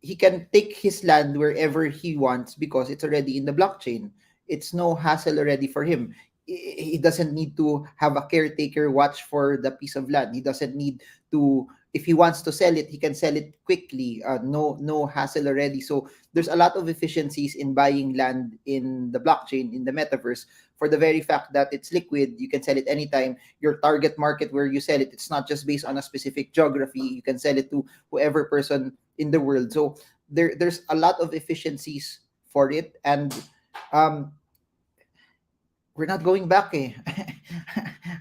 C: He can take his land wherever he wants because it's already in the blockchain. It's no hassle already for him. He doesn't need to have a caretaker watch for the piece of land. He doesn't need to, if he wants to sell it, he can sell it quickly. No hassle already. So there's a lot of efficiencies in buying land in the blockchain, in the metaverse, for the very fact that it's liquid. You can sell it anytime. Your target market where you sell it, it's not just based on a specific geography. You can sell it to whoever person in the world. So there's a lot of efficiencies for it. And um we're not going back eh.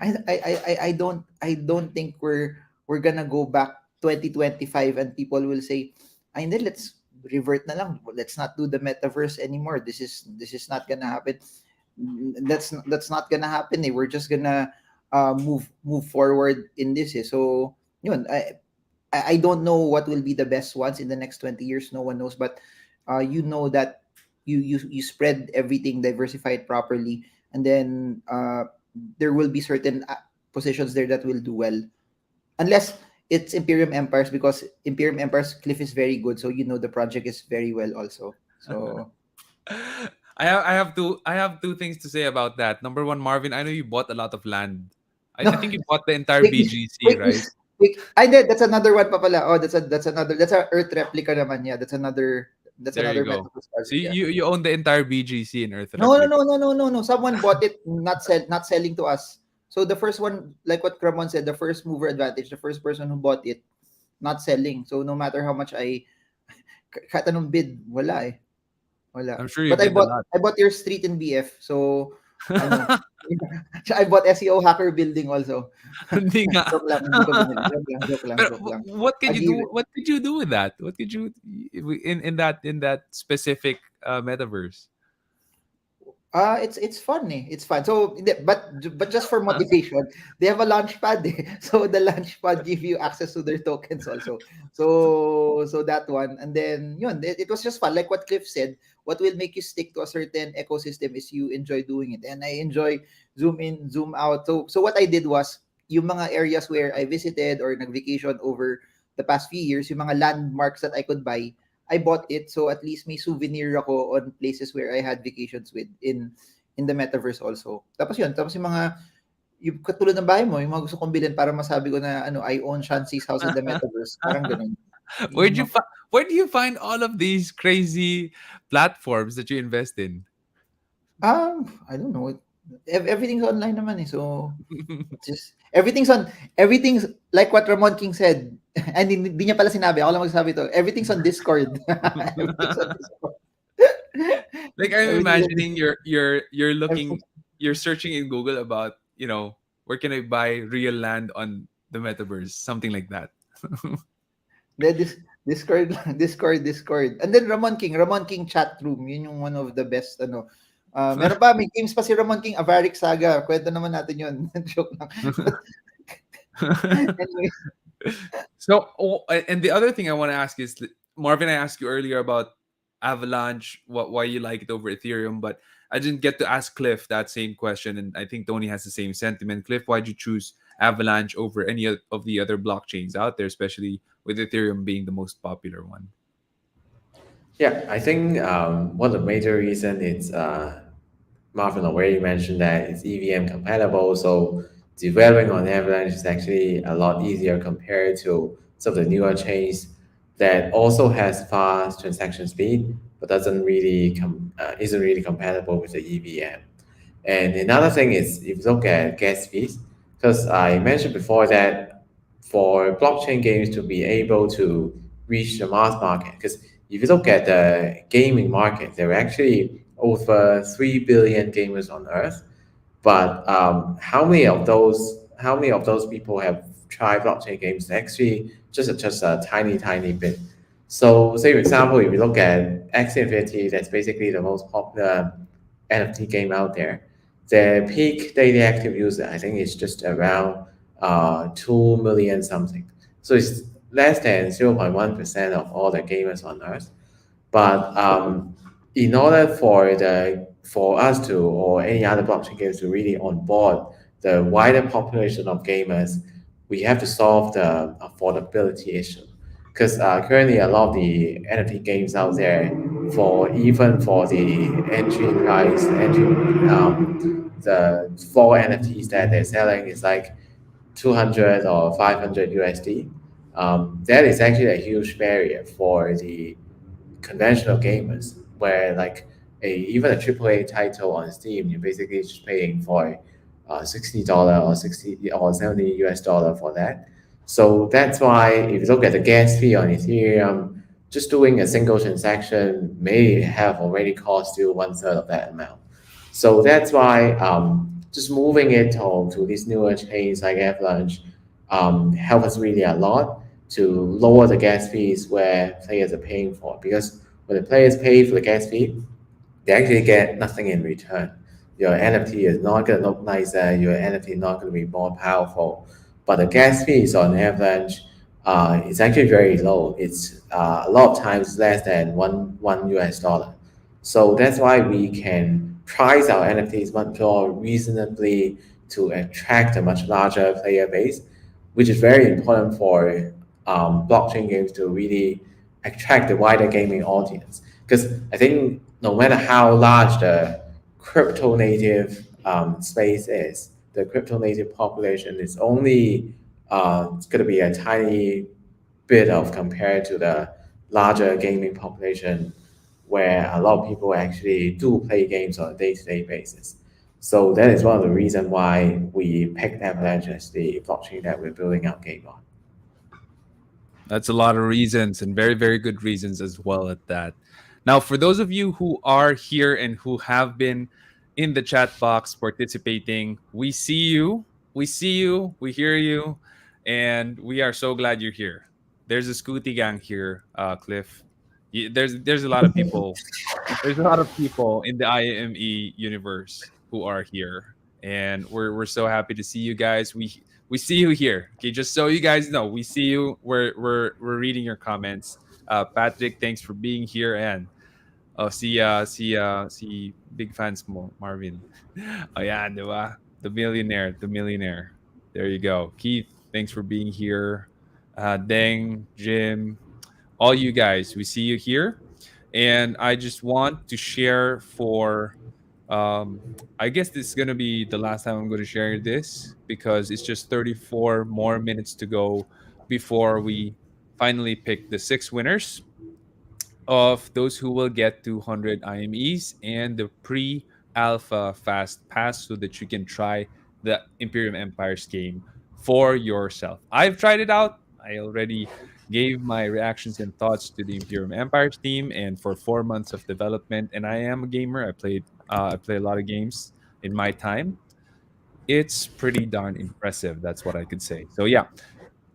C: I don't think we're gonna go back 2025 and people will say, ay hindi, let's revert na lang. Let's not do the metaverse anymore. This is not gonna happen. That's not gonna happen eh. We're just gonna move forward in this eh. So yun, I don't know what will be the best ones in the next 20 years. No one knows, but you know that you spread everything, diversify it properly, and then there will be certain positions there that will do well, unless it's Imperium Empires, because Imperium Empires cliff is very good, so the project is very well also. So
B: I have two things to say about that. Number one, Marvin, I know you bought a lot of land. I
C: no,
B: think you bought the entire
C: wait, wait,
B: BGC,
C: wait,
B: right?
C: wait. I did. That's another one pa pala. Oh, that's a Earth replica naman. Yeah, that's
B: There you
C: another
B: go.
C: metaverse
B: So
C: project. Yeah.
B: you own the entire BGC in Earth
C: No, no,
B: Replica.
C: no, no, no, no, no. Someone bought it, not selling to us. So the first one, like what Ramon said, the first mover advantage, the first person who bought it, not selling. So no matter how much kahit anong bid, wala eh. Wala.
B: I'm sure you
C: But I
B: bid a
C: bought
B: lot.
C: I bought your street in BF. So ano, I bought SEO hacker building also.
B: Hindi nga.
C: Joke lang, hindi ko binili.
B: Pero
C: Joke lang.
B: what
C: I
B: could you
C: give
B: do?
C: it.
B: What did you do with that? What could you in that specific metaverse?
C: It's fun eh. It's fun. So but just for motivation, they have a launch pad eh. So the launch pad give you access to their tokens also. So that one, and then yun, it was just fun. Like what Cliff said, what will make you stick to a certain ecosystem is you enjoy doing it, and I enjoy zoom in, zoom out. So what I did was yung mga areas where I visited or nag-vacation over the past few years, yung mga landmarks that I could buy, I bought it, so at least may souvenir ako on places where I had vacations with in the metaverse also. Tapos yun, tapos yung mga yung katulad ng bahay mo, yung mga gusto kong bilhin para masabi ko na ano, I own Shanxi's house in the metaverse. Parang ganun.
B: Where'd
C: Yung
B: you
C: mga-
B: where do you find all of these crazy platforms that you invest in?
C: I don't know. Everything's online naman eh. So just everything's like what Ramon King said. And hindi niya pala sinabi, ako lang magsasabi to. Everything's on Discord. Everything's on Discord.
B: Like I'm
C: Everything's on
B: imagining you're looking,
C: Discord.
B: you're searching in Google about, where can I buy real land on the metaverse, something like that.
C: Discord, Discord. And then Ramon King chat room. Yun yung one of the best, ano. Meron pa, may games pa si Ramon King, Avaric Saga. Kwento naman natin yun. Joke lang. Anyway,
B: So, and the other thing I want to ask is, Marvin, I asked you earlier about Avalanche, why you like it over Ethereum, but I didn't get to ask Cliff that same question, and I think Tony has the same sentiment. Cliff, why'd you choose Avalanche over any of the other blockchains out there, especially with Ethereum being the most popular one?
F: Yeah, I think one of the major reason is Marvin already mentioned that it's EVM compatible, so developing on Avalanche is actually a lot easier compared to some of the newer chains that also has fast transaction speed, but isn't really compatible with the EVM. And another thing is if you look at gas fees, because I mentioned before that for blockchain games to be able to reach the mass market, because if you look at the gaming market, there are actually over 3 billion gamers on Earth. But how many of those people have tried blockchain games? Actually, just a tiny bit. So, say for example, if you look at Axie Infinity, that's basically the most popular NFT game out there. The peak daily active user, I think, is just around 2 million something. So it's less than 0.1% of all the gamers on Earth. But in order for us to, or any other blockchain games to really onboard the wider population of gamers, we have to solve the affordability issue. Because currently a lot of the NFT games out there, even for the the four NFTs that they're selling is like 200 or 500 USD. That is actually a huge barrier for the conventional gamers, where like even a AAA title on Steam, you're basically just paying for $60 or 60 or 70 US dollar for that. So that's why if you look at the gas fee on Ethereum, just doing a single transaction may have already cost you one third of that amount. So that's why just moving it to these newer chains like Avalanche help us really a lot to lower the gas fees where players are paying for. Because when the players pay for the gas fee, they actually get nothing in return. Your NFT is not going to look nicer, your NFT is not going to be more powerful. But the gas fees on Avalanche is actually very low. It's a lot of times less than one US dollar. So that's why we can price our NFTs much more reasonably to attract a much larger player base, which is very important for blockchain games to really attract the wider gaming audience. Because I think no matter how large the crypto native space is, the crypto native population is only it's going to be a tiny bit of compared to the larger gaming population where a lot of people actually do play games on a day-to-day basis. So that is one of the reasons why we picked Avalanche as the blockchain that we're building our game on.
B: That's a lot of reasons, and very, very good reasons as well at that. Now, for those of you who are here and who have been in the chat box participating, we see you, we hear you, and we are so glad you're here. There's a Scooty gang here, Cliff. There's a lot of people there's a lot of people in the IME universe who are here, and we're so happy to see you guys. We see you here. Okay, just so you guys know, we see you. We're reading your comments. Patrick, thanks for being here, and oh, si big fans mo, Marvin. Oh, yeah, di ba? The millionaire. There you go. Keith, thanks for being here. Deng, Jim, all you guys, we see you here. And I just want to share for, um, I guess this is going to be the last time I'm going to share this because it's just 34 more minutes to go before we finally pick the six winners of those who will get 200 IMEs and the pre-alpha fast pass so that you can try the Imperium Empires game for yourself. I've tried it out. I already gave my reactions and thoughts to the Imperium Empires team and for 4 months of development. And I am a gamer. I play a lot of games in my time. It's pretty darn impressive. That's what I could say. So yeah,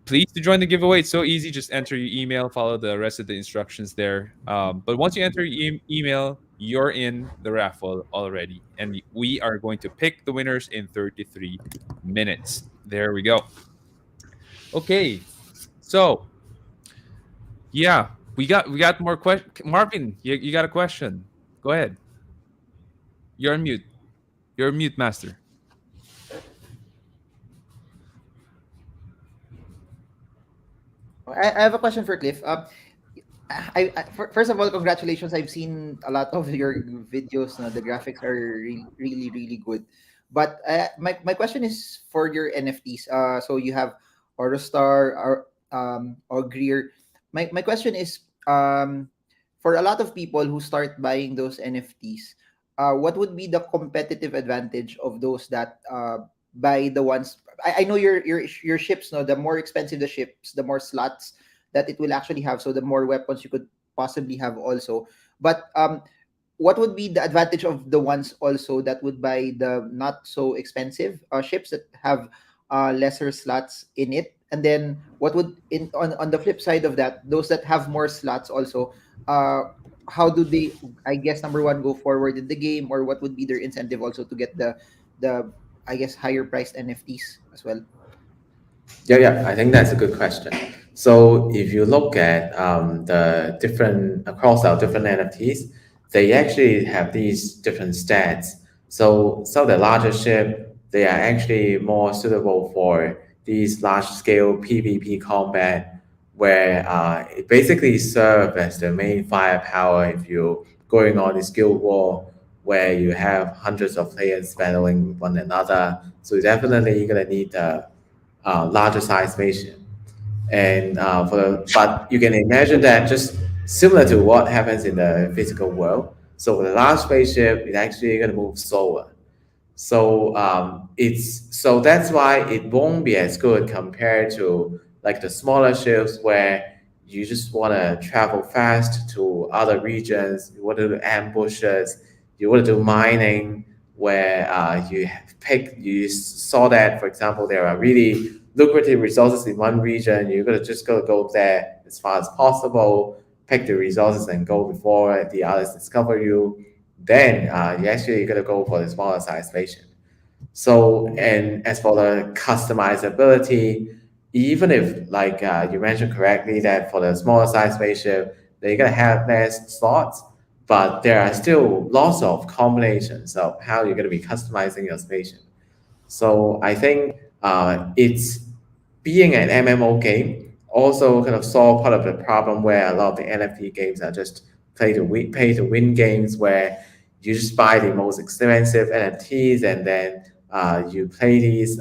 B: please to join the giveaway. It's so easy. Just enter your email, follow the rest of the instructions there. But once you enter your email, you're in the raffle already. And we are going to pick the winners in 33 minutes. There we go. Okay. So, yeah, we got more questions. Marvin, you got a question. Go ahead. You're on mute. You're on mute, master.
C: I have a question for Cliff. First of all, congratulations. I've seen a lot of your videos. No? The graphics are really, really good. But my question is for your NFTs. So you have Orostar, or Greer. My question is, for a lot of people who start buying those NFTs, what would be the competitive advantage of those that buy the ones? I know your ships. No, the more expensive the ships, the more slots that it will actually have. So the more weapons you could possibly have also. But what would be the advantage of the ones also that would buy the not so expensive ships that have lesser slots in it? And then what would on the flip side of that, those that have more slots also, how do they, I guess, number one, go forward in the game, or what would be their incentive also to get the I guess higher priced NFTs as well?
F: Yeah, I think that's a good question. So if you look at the different across our different NFTs, they actually have these different stats. So the larger ship, they are actually more suitable for these large scale PvP combat, where it basically serve as the main firepower if you're going on a skill war where you have hundreds of players battling one another. So definitely you're gonna need a larger size spaceship. And but you can imagine that just similar to what happens in the physical world. So for the large spaceship, it's actually going to move slower. So that's why it won't be as good compared to like the smaller ships where you just want to travel fast to other regions. You want to do ambushes. You want to do mining where you saw that, for example, there are really lucrative resources in one region. You're gonna just go there as far as possible, pick the resources and go before the others discover you. Then you actually gonna go for the smaller size spaceship. So, and as for the customizability, even if like you mentioned correctly that for the smaller size spaceship, they're gonna have less slots, but there are still lots of combinations of how you're gonna be customizing your spaceship. So I think it's being an MMO game also kind of solve part of the problem where a lot of the NFT games are just pay to win games where you just buy the most expensive NFTs and then you play these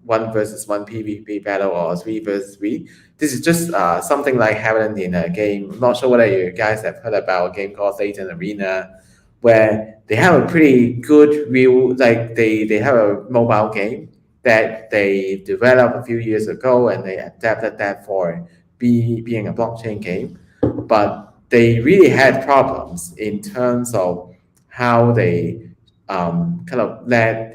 F: one versus one PvP battle or three versus three. This is just something like happening in a game. I'm not sure whether you guys have heard about a game called Satan Arena, where they have a pretty good real like they have a mobile game that they developed a few years ago and they adapted that for being a blockchain game. But they really had problems in terms of how they kind of let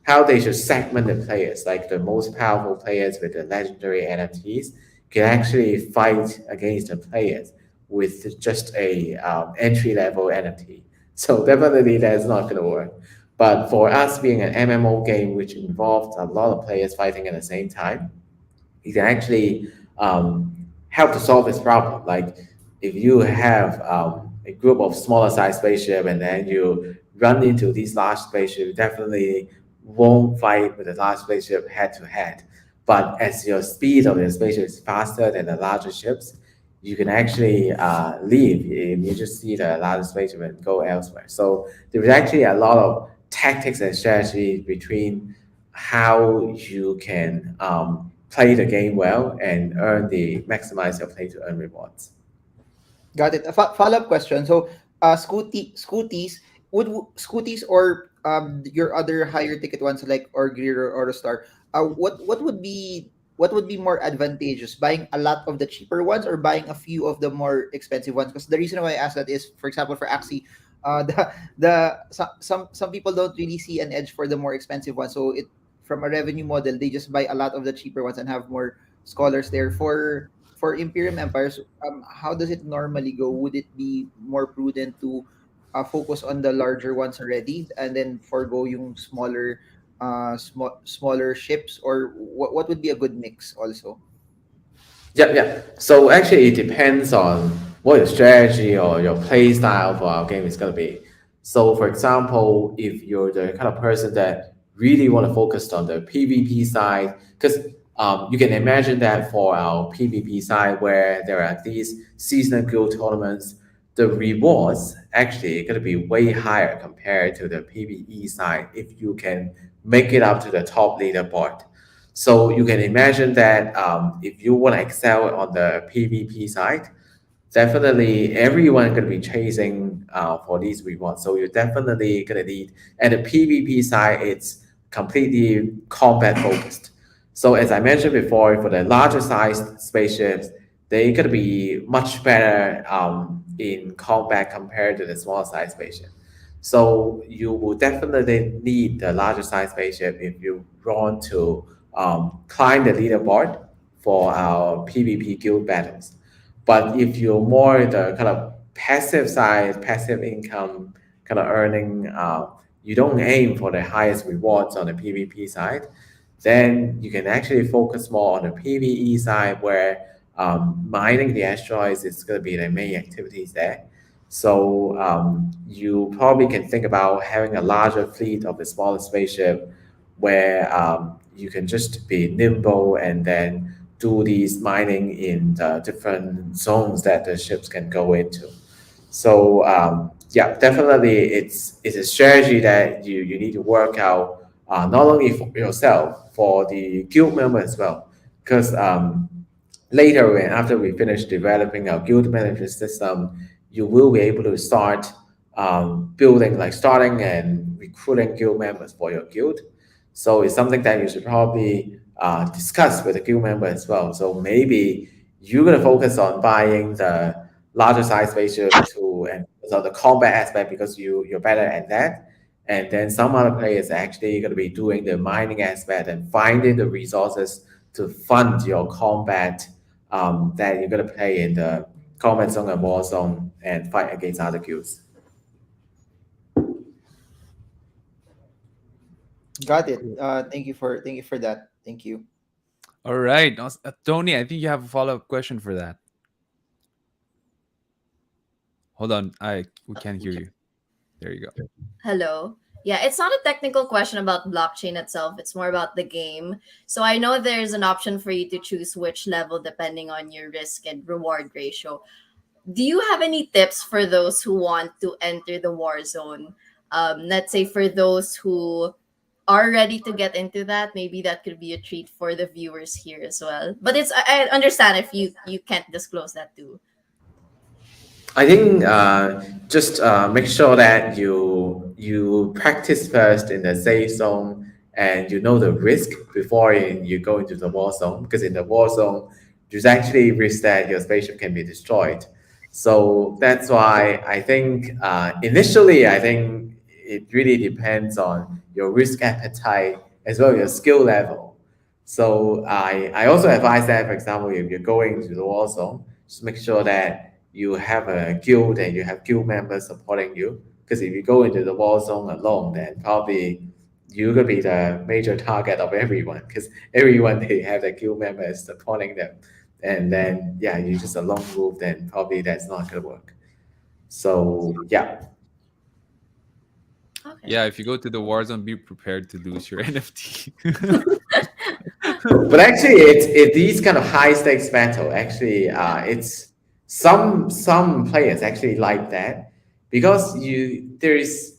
F: how they should segment the players, like the most powerful players with the legendary NFTs can actually fight against the players with just a entry level NFT. So definitely that's not going to work. But for us being an MMO game, which involves a lot of players fighting at the same time, you can actually um, help to solve this problem. Like if you have a group of smaller size spaceship and then you run into these large spaceship, you definitely won't fight with the large spaceship head to head. But as your speed of your spaceship is faster than the larger ships, you can actually leave if you just see the larger spaceship and go elsewhere. So there is actually a lot of tactics and strategy between how you can play the game well and earn the maximize your play to earn rewards.
C: Got it. A follow-up question. So, scooties, scooties or your other higher ticket ones like or Greer or Star, what would be more advantageous, buying a lot of the cheaper ones or buying a few of the more expensive ones? Because the reason why I ask that is, for example, for Axie, some people don't really see an edge for the more expensive ones. So it from a revenue model, they just buy a lot of the cheaper ones and have more scholars there. For Imperium Empires, how does it normally go? Would it be more prudent to focus on the larger ones already and then forgo yung smaller ships, or what would be a good mix also?
F: Yeah, yeah. So actually, it depends on what your strategy or your play style for our game is going to be. So, for example, if you're the kind of person that really want to focus on the PvP side, because you can imagine that for our PvP side, where there are these seasonal guild tournaments, the rewards actually going to be way higher compared to the PvE side if you can make it up to the top leaderboard. So you can imagine that if you want to excel on the PvP side, definitely everyone going to be chasing for these rewards. So you're definitely going to need, and the PvP side, it's completely combat focused. So as I mentioned before, for the larger sized spaceships, they're going to be much better in combat compared to the small size spaceship. So you will definitely need the larger size spaceship if you want to climb the leaderboard for our PvP guild battles. But if you're more the kind of passive side, passive income kind of earning, you don't aim for the highest rewards on the PvP side, then you can actually focus more on the PvE side where mining the asteroids is going to be the main activities there. So you probably can think about having a larger fleet of the smaller spaceship where you can just be nimble and then do these mining in the different zones that the ships can go into. So yeah, definitely it's a strategy that you need to work out not only for yourself, for the guild member as well. Because later, when after we finish developing our guild management system, you will be able to start building, like starting and recruiting guild members for your guild. So it's something that you should probably discuss with the guild member as well. So maybe you're gonna focus on buying the larger size spaceship to and so the combat aspect because you're better at that. And then some other players are actually gonna be doing the mining aspect and finding the resources to fund your combat that you're gonna play in the combat zone and war zone and fight against other guilds.
C: Got it. Thank you for that. Thank you.
B: All right. Tony, I think you have a follow-up question for that. Hold on. We can't hear you. There you go.
D: Hello. Yeah, it's not a technical question about blockchain itself. It's more about the game. So I know there's an option for you to choose which level depending on your risk and reward ratio. Do you have any tips for those who want to enter the war zone? Let's say for those who are ready to get into that, maybe that could be a treat for the viewers here as well. But I understand if you can't disclose that too.
F: I think just make sure that you practice first in the safe zone and you know the risk before you go into the war zone because in the war zone there's actually risk that your spaceship can be destroyed. So that's why I think initially I think it really depends on your risk appetite as well as your skill level. So I also advise that, for example, if you're going to the war zone, just make sure that you have a guild and you have guild members supporting you. Because if you go into the war zone alone, then probably you're gonna be the major target of everyone. Because everyone they have the guild members supporting them, and then yeah, you just a lone wolf. Then probably that's not gonna work. So yeah,
D: Okay.
B: Yeah, if you go to the war zone, be prepared to lose your NFT.
F: but actually, it's these kind of high stakes battle. Actually, it's some players actually like that because there's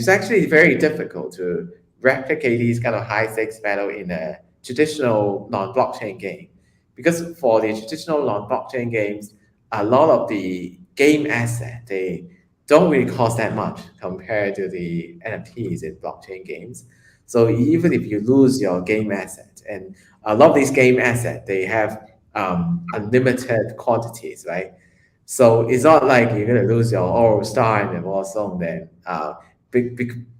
F: actually very difficult to replicate these kind of high stakes battle in a traditional non blockchain game because for the traditional non blockchain games, a lot of the game asset they don't really cost that much compared to the NFTs in blockchain games. So even if you lose your game asset, and a lot of these game assets, they have unlimited quantities, right? So it's not like you're gonna lose your All Star in the War Zone then.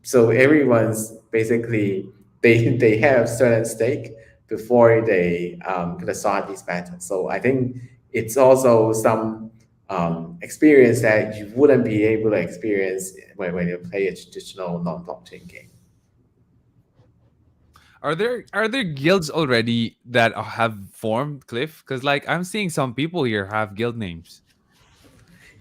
F: So everyone's basically they have certain stake before they gonna start these battles. So I think it's also some experience that you wouldn't be able to experience when you play a traditional non-blockchain game.
B: Are there guilds already that have formed, Cliff? Because like I'm seeing some people here have guild names.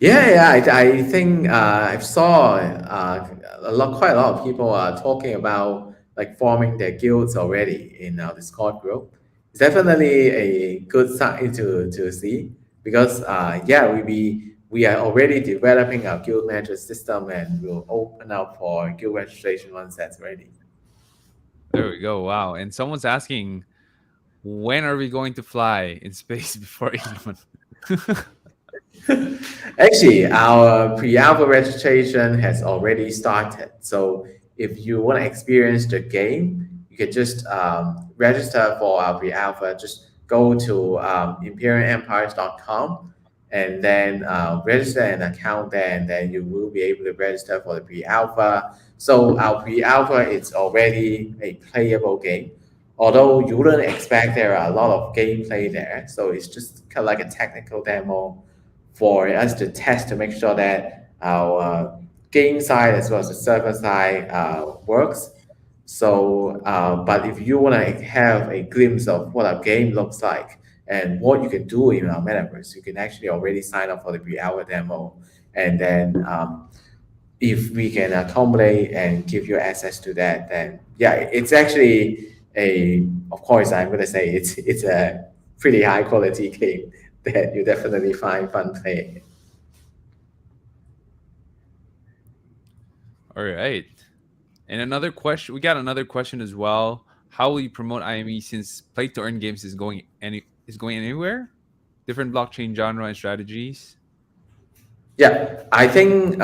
F: I think I saw quite a lot of people are talking about like forming their guilds already in our Discord group. It's definitely a good sign to see because we are already developing our guild manager system and we'll open up for guild registration once that's ready.
B: There we go. Wow. And someone's asking, when are we going to fly in space before Elon?
F: Actually, our pre-alpha registration has already started. So if you want to experience the game, you can just register for our pre-alpha. Just go to imperiumempires.com and then register an account there, and then you will be able to register for the pre-alpha. So our pre-alpha is already a playable game. Although you wouldn't expect there are a lot of gameplay there, so it's just kind of like a technical demo for us to test to make sure that our game side as well as the server side works. So, but if you want to have a glimpse of what our game looks like and what you can do in our metaverse, you can actually already sign up for the pre-hour demo, and then if we can accommodate and give you access to that, then yeah, it's actually a. Of course, I'm gonna say it's a pretty high quality game that you definitely find fun playing.
B: All right. And another question, we got another question as well. How will you promote IME since play to earn games is going anywhere? Different blockchain genre and strategies.
F: Yeah, I think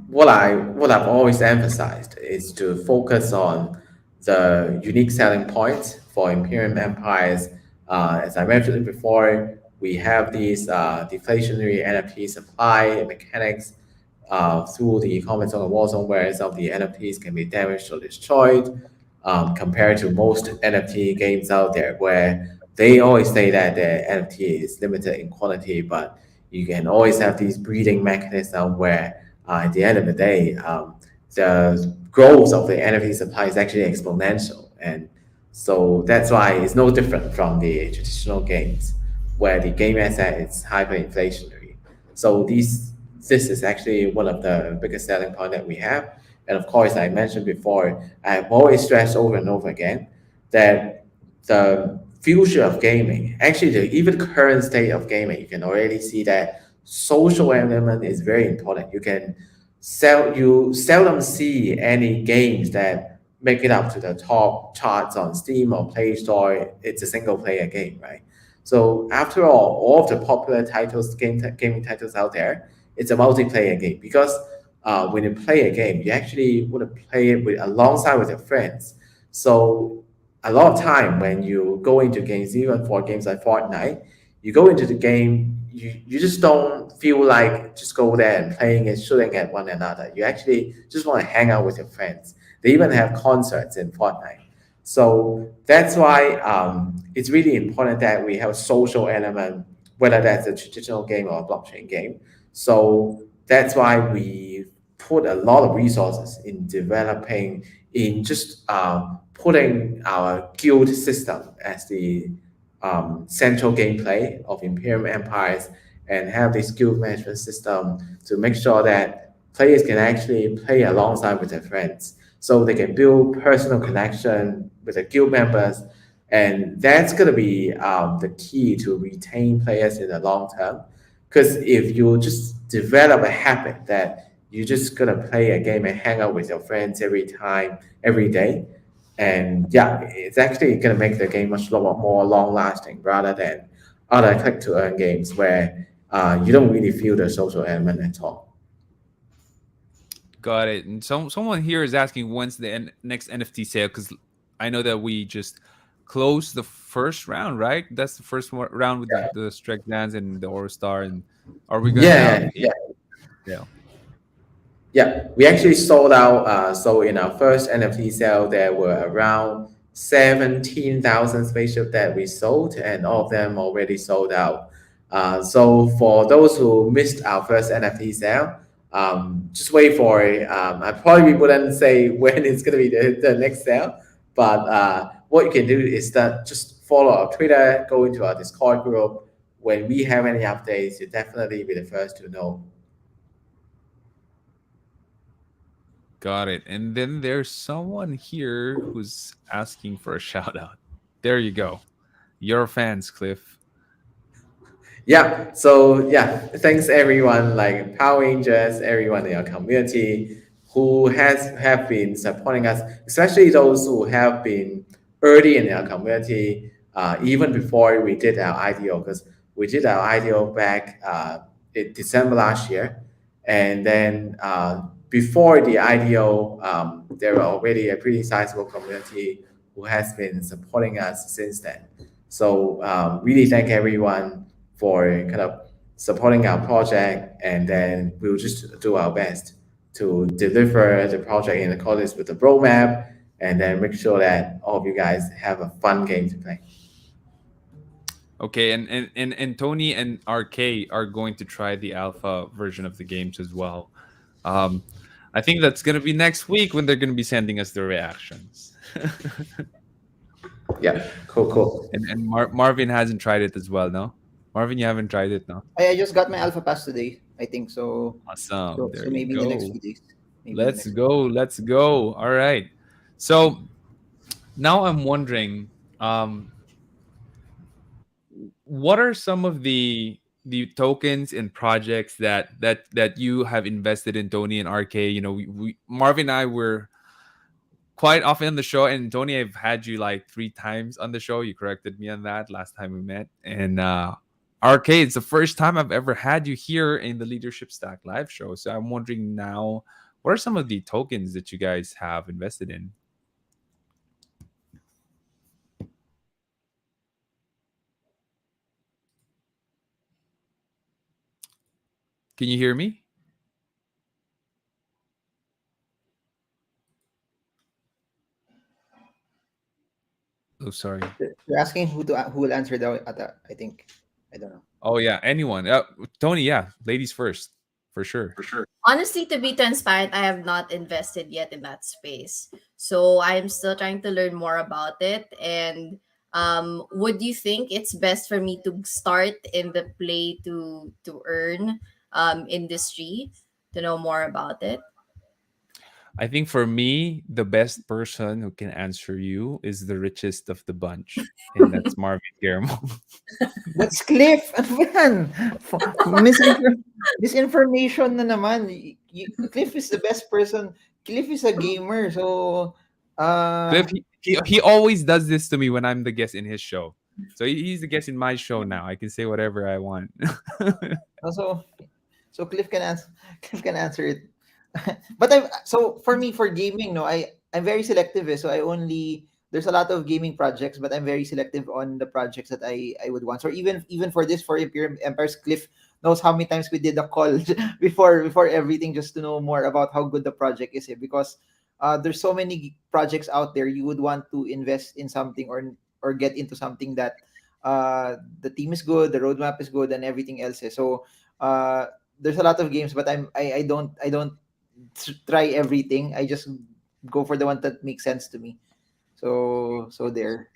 F: what I've always emphasized is to focus on the unique selling points for Imperium Empires. As I mentioned before, we have these deflationary NFT supply mechanics through the comments on the war zone, where some of the NFTs can be damaged or destroyed, compared to most NFT games out there, where they always say that the NFT is limited in quantity, but you can always have these breeding mechanism where at the end of the day, the growth of the NFT supply is actually exponential. And so that's why it's no different from the traditional games where the game asset is hyperinflationary. So this is actually one of the biggest selling point that we have. And of course, I mentioned before, I've always stressed over and over again that the future of gaming, actually even current state of gaming, you can already see that social element is very important. You seldom see any games that make it up to the top charts on Steam or Play Store. It's a single player game, right? So after all of the popular titles, gaming titles out there, it's a multiplayer game because when you play a game, you actually want to play it alongside with your friends. So a lot of time when you go into games, even for games like Fortnite, you go into the game, you just don't feel like just go there and playing and shooting at one another. You actually just want to hang out with your friends. They even have concerts in Fortnite. So that's why it's really important that we have social element whether that's a traditional game or a blockchain game. So that's why we put a lot of resources in developing, in just putting our guild system as the central gameplay of Imperium Empires, and have this guild management system to make sure that players can actually play alongside with their friends, so they can build personal connection with the guild members. And that's going to be the key to retain players in the long term. Because if you just develop a habit that you're just going to play a game and hang out with your friends every time, every day, and yeah, it's actually going to make the game much more long lasting, rather than other click to earn games where you don't really feel the social element at all.
B: Got it. And someone here is asking when's the next NFT sale, because I know that we just closed the first round, right? That's the first round with the Strike Dance and the Aura Star. And are we gonna have
F: Yeah.
B: yeah.
F: Yeah, we actually sold out. So in our first NFT sale, there were around 17,000 spaceship that we sold, and all of them already sold out. So for those who missed our first NFT sale, just wait for it. I probably wouldn't say when it's going to be the next sale, but what you can do is that just follow our Twitter, go into our Discord group. When we have any updates, you'll definitely be the first to know.
B: Got it. And then there's someone here who's asking for a shout out. There you go. Your fans, Cliff.
F: Yeah. So yeah, thanks everyone, like Power Rangers, everyone in our community who have been supporting us, especially those who have been early in our community, even before we did our IDO, because we did our IDO back in December last year, and then before the IDO, there were already a pretty sizable community who has been supporting us since then. So really thank everyone for kind of supporting our project, and then we'll just do our best to deliver the project in accordance with the roadmap, and then make sure that all of you guys have a fun game to play.
B: Okay, and Tony and RK are going to try the alpha version of the games as well. I think that's gonna be next week when they're gonna be sending us the reactions.
F: Yeah, cool.
B: And Marvin hasn't tried it as well, no? Marvin, you haven't tried it, no?
C: I just got my alpha pass today, I think so.
B: Awesome. There
C: So maybe
B: you
C: in
B: go.
C: the next few days.
B: Let's go. All right. So now I'm wondering, what are some of the tokens and projects that you have invested in, Tony and RK? You know, we Marvin and I were quite often on the show, and Tony, I've had you like 3 times on the show. You corrected me on that last time we met. And RK, it's the first time I've ever had you here in the Leadership Stack live show. So I'm wondering now, what are some of the tokens that you guys have invested in? Can you hear me? Oh, sorry.
C: You're asking who will answer that. I think I don't know.
B: Oh yeah, anyone. Tony, yeah, ladies first, for sure.
D: Honestly, to be transparent, I have not invested yet in that space. So I'm still trying to learn more about it. And would you think it's best for me to start in the play to earn industry to know more about it?
B: I think for me, the best person who can answer you is the richest of the bunch, and that's Marvin Germo.
C: That's Cliff. Ano yan? Misinformation na naman. Cliff is the best person. Cliff is a gamer. So,
B: Cliff, he always does this to me when I'm the guest in his show. So he's the guest in my show now. I can say whatever I want.
C: so Cliff can answer. Cliff can answer it. But so for me, for gaming, no, I'm very selective. So there's a lot of gaming projects, but I'm very selective on the projects that I would want. So even for this, for Imperium Empires, Cliff knows how many times we did a call before everything, just to know more about how good the project is. Because there's so many projects out there. You would want to invest in something or get into something that The team is good, the roadmap is good, and everything else is. So there's a lot of games, but I don't try everything. I just go for the one that makes sense to me. So there.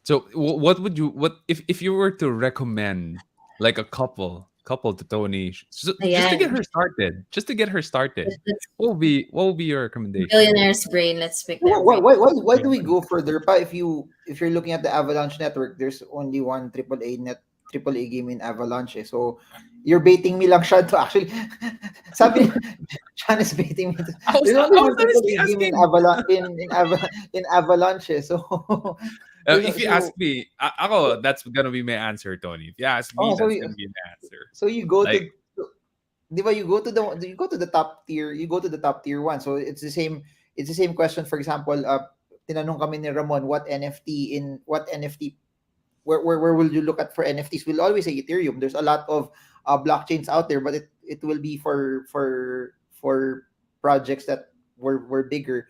B: So what would you what if you were to recommend like a couple to Tony just to
D: Ayan.
B: get her started, just to get her started?
D: Let's
B: What would be your recommendation?
D: billionaire's brain. Let's pick
C: Why,
D: their
C: why,
D: brain.
C: why, why why do we go further pa? If you're looking at the Avalanche network, there's only one triple A game in Avalanche. So you're baiting me lang siya to actually sabi Sean is baiting me. There's only
B: I was
C: one triple
B: honestly
C: A game in
B: asking.
C: Avalanche in Avalanche. So
B: If you ask
C: so
B: me, ako, that's gonna be my answer, Tony. If you ask me,
C: oh
B: that's gonna be my answer.
C: so you go
B: Like,
C: to di ba you go to the top tier, you go to the top tier one. So it's the same question. For example, tinanong kami ni Ramon what NFT where will you look at for NFTs? We'll always say Ethereum. There's a lot of blockchains out there, but it will be for projects that were bigger.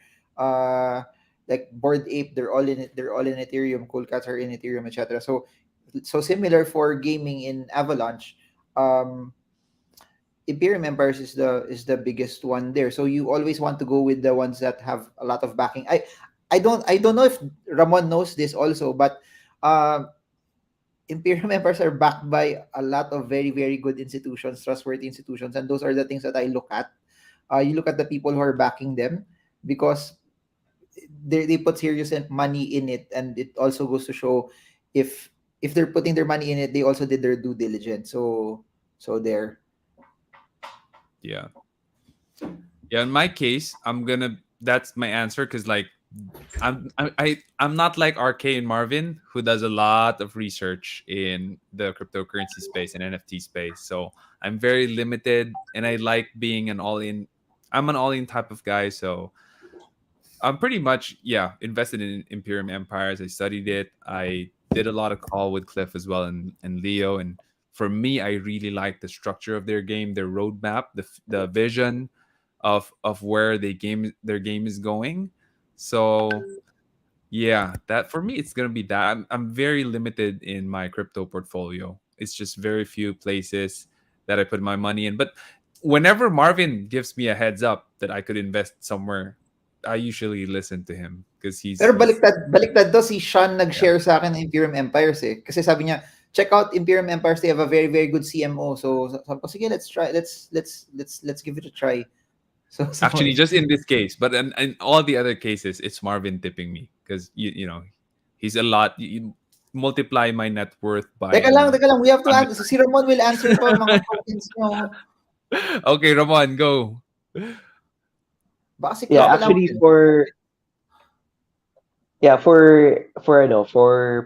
C: Like Bored Ape, they're all in Ethereum. Cool Cats are in Ethereum, etc. So similar for gaming in Avalanche. Um, Imperium Empires is the biggest one there. So you always want to go with the ones that have a lot of backing. I don't know if Ramon knows this also, but uh, Imperium Empires are backed by a lot of very, very good institutions, trustworthy institutions, and those are the things that I look at. You look at the people who are backing them because they put serious money in it, and it also goes to show if they're putting their money in it, they also did their due diligence. So there.
B: yeah, yeah. In my case, that's my answer because like I'm not like RK and Marvin who does a lot of research in the cryptocurrency space and NFT space. So I'm very limited, and I like being an all in. I'm an all in type of guy, so I'm pretty much invested in Imperium Empires. I studied it. I did a lot of call with Cliff as well and Leo. And for me, I really like the structure of their game, their roadmap, the vision of where their game is going. So yeah, that for me it's gonna be that. I'm very limited in my crypto portfolio. It's just very few places that I put my money in. But whenever Marvin gives me a heads up that I could invest somewhere, I usually listen to him because
C: Pero
B: he's
C: baliktad daw si Sean
B: yeah.
C: nag-share sa akin ng Imperium Empires eh. Kasi sabi niya, check out Imperium Empires, they have a very very good CMO. So sabi ko, sige, let's try. Let's give it a try. So
B: Actually just in this case, but in all the other cases, it's Marvin tipping me because you know he's a lot. You multiply my net worth by
C: teka lang, we have to
B: 100
C: answer. Si Ramon will answer pa mga tokens nyo.
B: Okay, Ramon, go.
C: Baka si Cliff
E: Yeah,
C: na lang.
E: actually for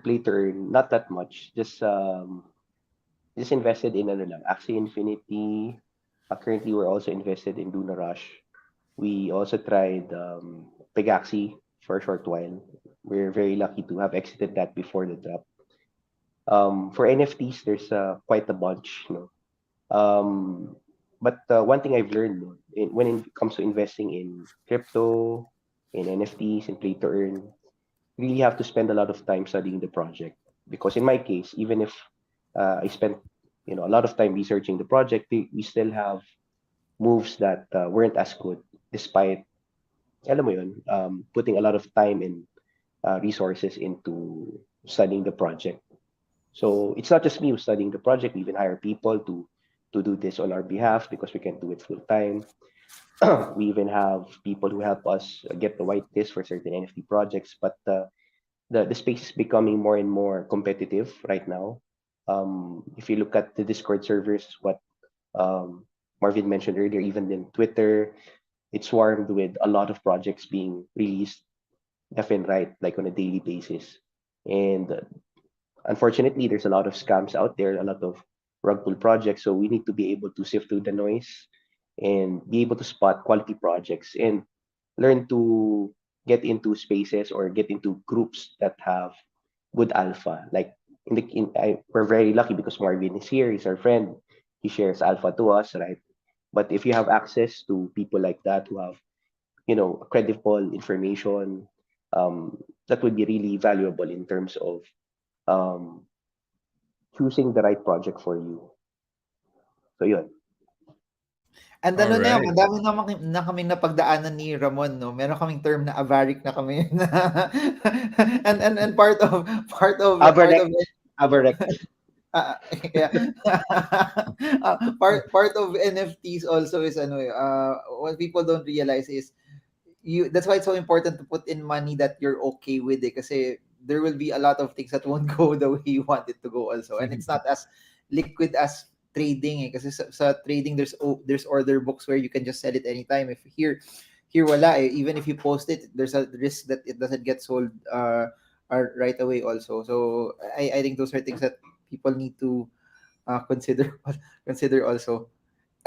E: play to earn, not that much. Just invested in ano lang, Axie Infinity. Currently, we're also invested in Luna Rush. We also tried Pegaxi for a short while. We're very lucky to have exited that before the drop. For NFTs, there's quite a bunch, you know. But one thing I've learned when it comes to investing in crypto, in NFTs, in play to earn, really have to spend a lot of time studying the project. Because in my case, even if I spent a lot of time researching the project, we still have moves that weren't as good, despite alam mo yun, putting a lot of time and resources into studying the project. So it's not just me who's studying the project. We even hire people to do this on our behalf because we can't do it full time. We even have people who help us get the whitelist for certain NFT projects. But the space is becoming more and more competitive right now. If you look at the Discord servers, what um, Marvin mentioned earlier, even in Twitter, it's swarmed with a lot of projects being released left and right, like on a daily basis. And unfortunately, there's a lot of scams out there, a lot of rug pull projects. So we need to be able to sift through the noise and be able to spot quality projects and learn to get into spaces or get into groups that have good alpha. Like we're very lucky because Marvin is here. He's our friend. He shares alpha to us, right? But if you have access to people like that who have, credible information, that would be really valuable in terms of um, choosing the right project for you. So yun.
C: And
B: All
C: ano na yun,
B: right.
C: madami na kaming napagdaanan ni Ramon, no? Meron kaming term na avaric na kami. And part of
E: Averect. Averect.
C: uh, yeah. Part of NFTs also is ano what people don't realize is you that's why it's so important to put in money that you're okay with it kasi there will be a lot of things that won't go the way you want it to go also, and it's not as liquid as trading kasi sa trading there's order books where you can just sell it anytime. If here wala even if you post it there's a risk that it doesn't get sold right away also. So I think those are things that people need to consider consider also.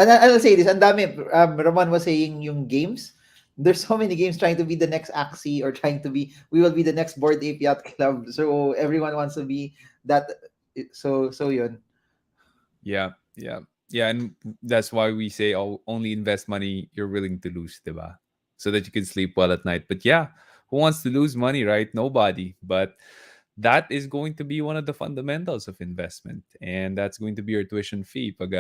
C: And I'll say this, and dami, Roman was saying yung games. There's so many games trying to be the next Axie or trying to be, we will be the next Board Ape Yacht Club. So everyone wants to be that. So yun.
B: Yeah, yeah, yeah, and that's why we say, oh, only invest money you're willing to lose, diba? So that you can sleep well at night. But yeah, who wants to lose money, right? Nobody. But that is going to be one of the fundamentals of investment, and that's going to be your tuition fee pag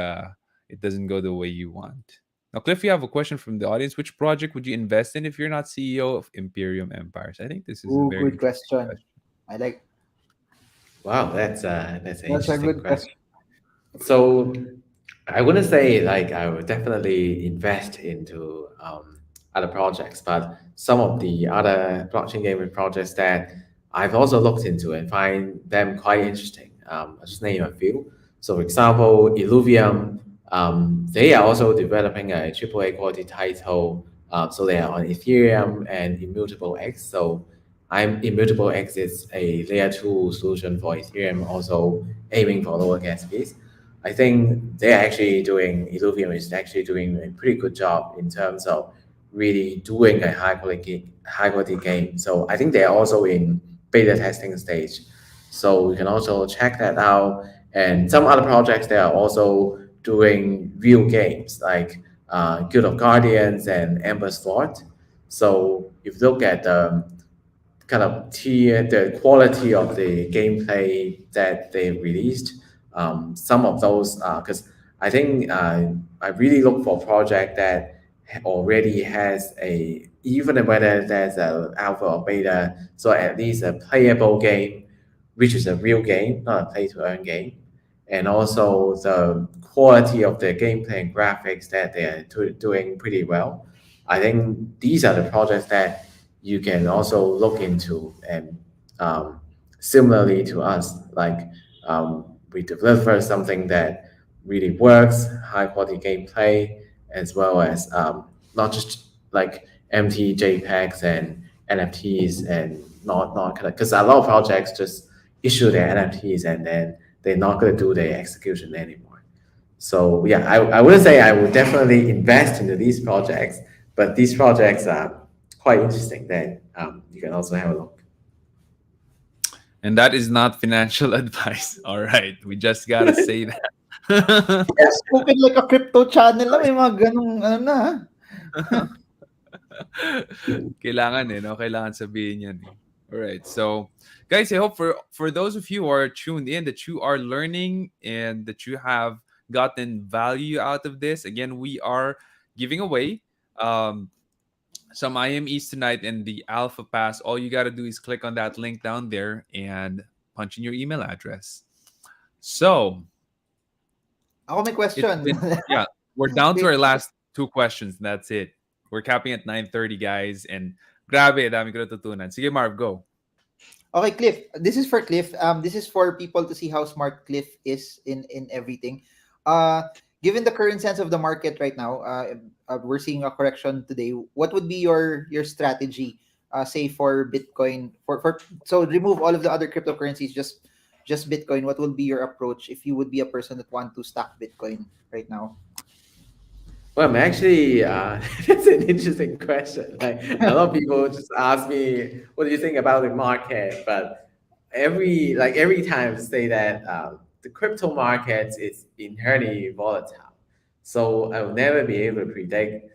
B: it doesn't go the way you want. Now, Cliff, you have a question from the audience. Which project would you invest in if you're not CEO of Imperium Empires? I think this is a
C: Ooh,
B: very
C: good
B: interesting
C: question.
B: question.
C: I like,
F: Wow, that's an
C: that's a
F: interesting
C: good question.
F: question. So I wouldn't say like I would definitely invest into other projects, but some of the other blockchain gaming projects that I've also looked into and find them quite interesting. I'll just name a few. So, for example, Illuvium, they are also developing a AAA quality title. So they are on Ethereum and Immutable X. So Immutable X is a layer two solution for Ethereum, also aiming for lower gas fees. I think they're actually doing Illuvium is actually doing a pretty good job in terms of really doing a high quality game. So I think they're also in beta testing stage. So we can also check that out. And some other projects they are also doing real games like Guild of Guardians and Ember Sword. So if you look at the kind of tier, the quality of the gameplay that they released. Some of those, because I think I really look for a project that already has even whether there's a alpha or beta, so at least a playable game, which is a real game, not a play to earn game, and also the quality of the gameplay and graphics that they are doing pretty well. I think these are the projects that you can also look into. And similarly to us, like we deliver something that really works, high quality gameplay, as well as not just like empty JPEGs and NFTs and not kind of, because a lot of projects just issue their NFTs and then they're not going to do their execution anymore. So yeah, I wouldn't say I would definitely invest into these projects, but these projects are quite interesting that you can also have a look.
B: And that is not financial advice. All right, we just gotta say that.
C: Spoken like a crypto channel na may mga ganung ano na.
B: Kailangan no? Kailangan sabihin yan eh. All right. So, guys, I hope for those of you who are tuned in that you are learning and that you have gotten value out of this. Again, we are giving away some IMEs tonight and the Alpha Pass. All you got to do is click on that link down there and punch in your email address. So,
C: Ako may question.
B: yeah, we're down to
C: Wait.
B: our last two questions. And that's it. We're capping at 9:30, guys. And grabe, dami ko natutunan. Sige, Marv, go.
C: Okay, Cliff. This is for Cliff. This is for people to see how smart Cliff is in everything. Given the current sense of the market right now, we're seeing a correction today. What would be your strategy? Say for Bitcoin, for so remove all of the other cryptocurrencies, just Bitcoin. What will be your approach if you would be a person that want to stack Bitcoin right now?
F: Well, actually, that's an interesting question. Like a lot of people just ask me, "What do you think about the market?" But every time say that the crypto market is inherently volatile, so I will never be able to predict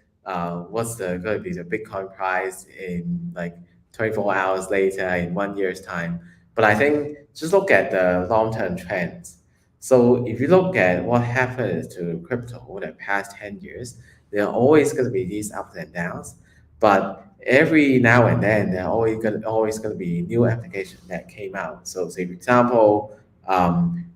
F: what's the going to be the Bitcoin price in like 24 hours later in 1 year's time. But I think just look at the long-term trends. So if you look at what happened to crypto over the past 10 years, there are always going to be these ups and downs. But every now and then, there are always going to be new application that came out. So say, for example,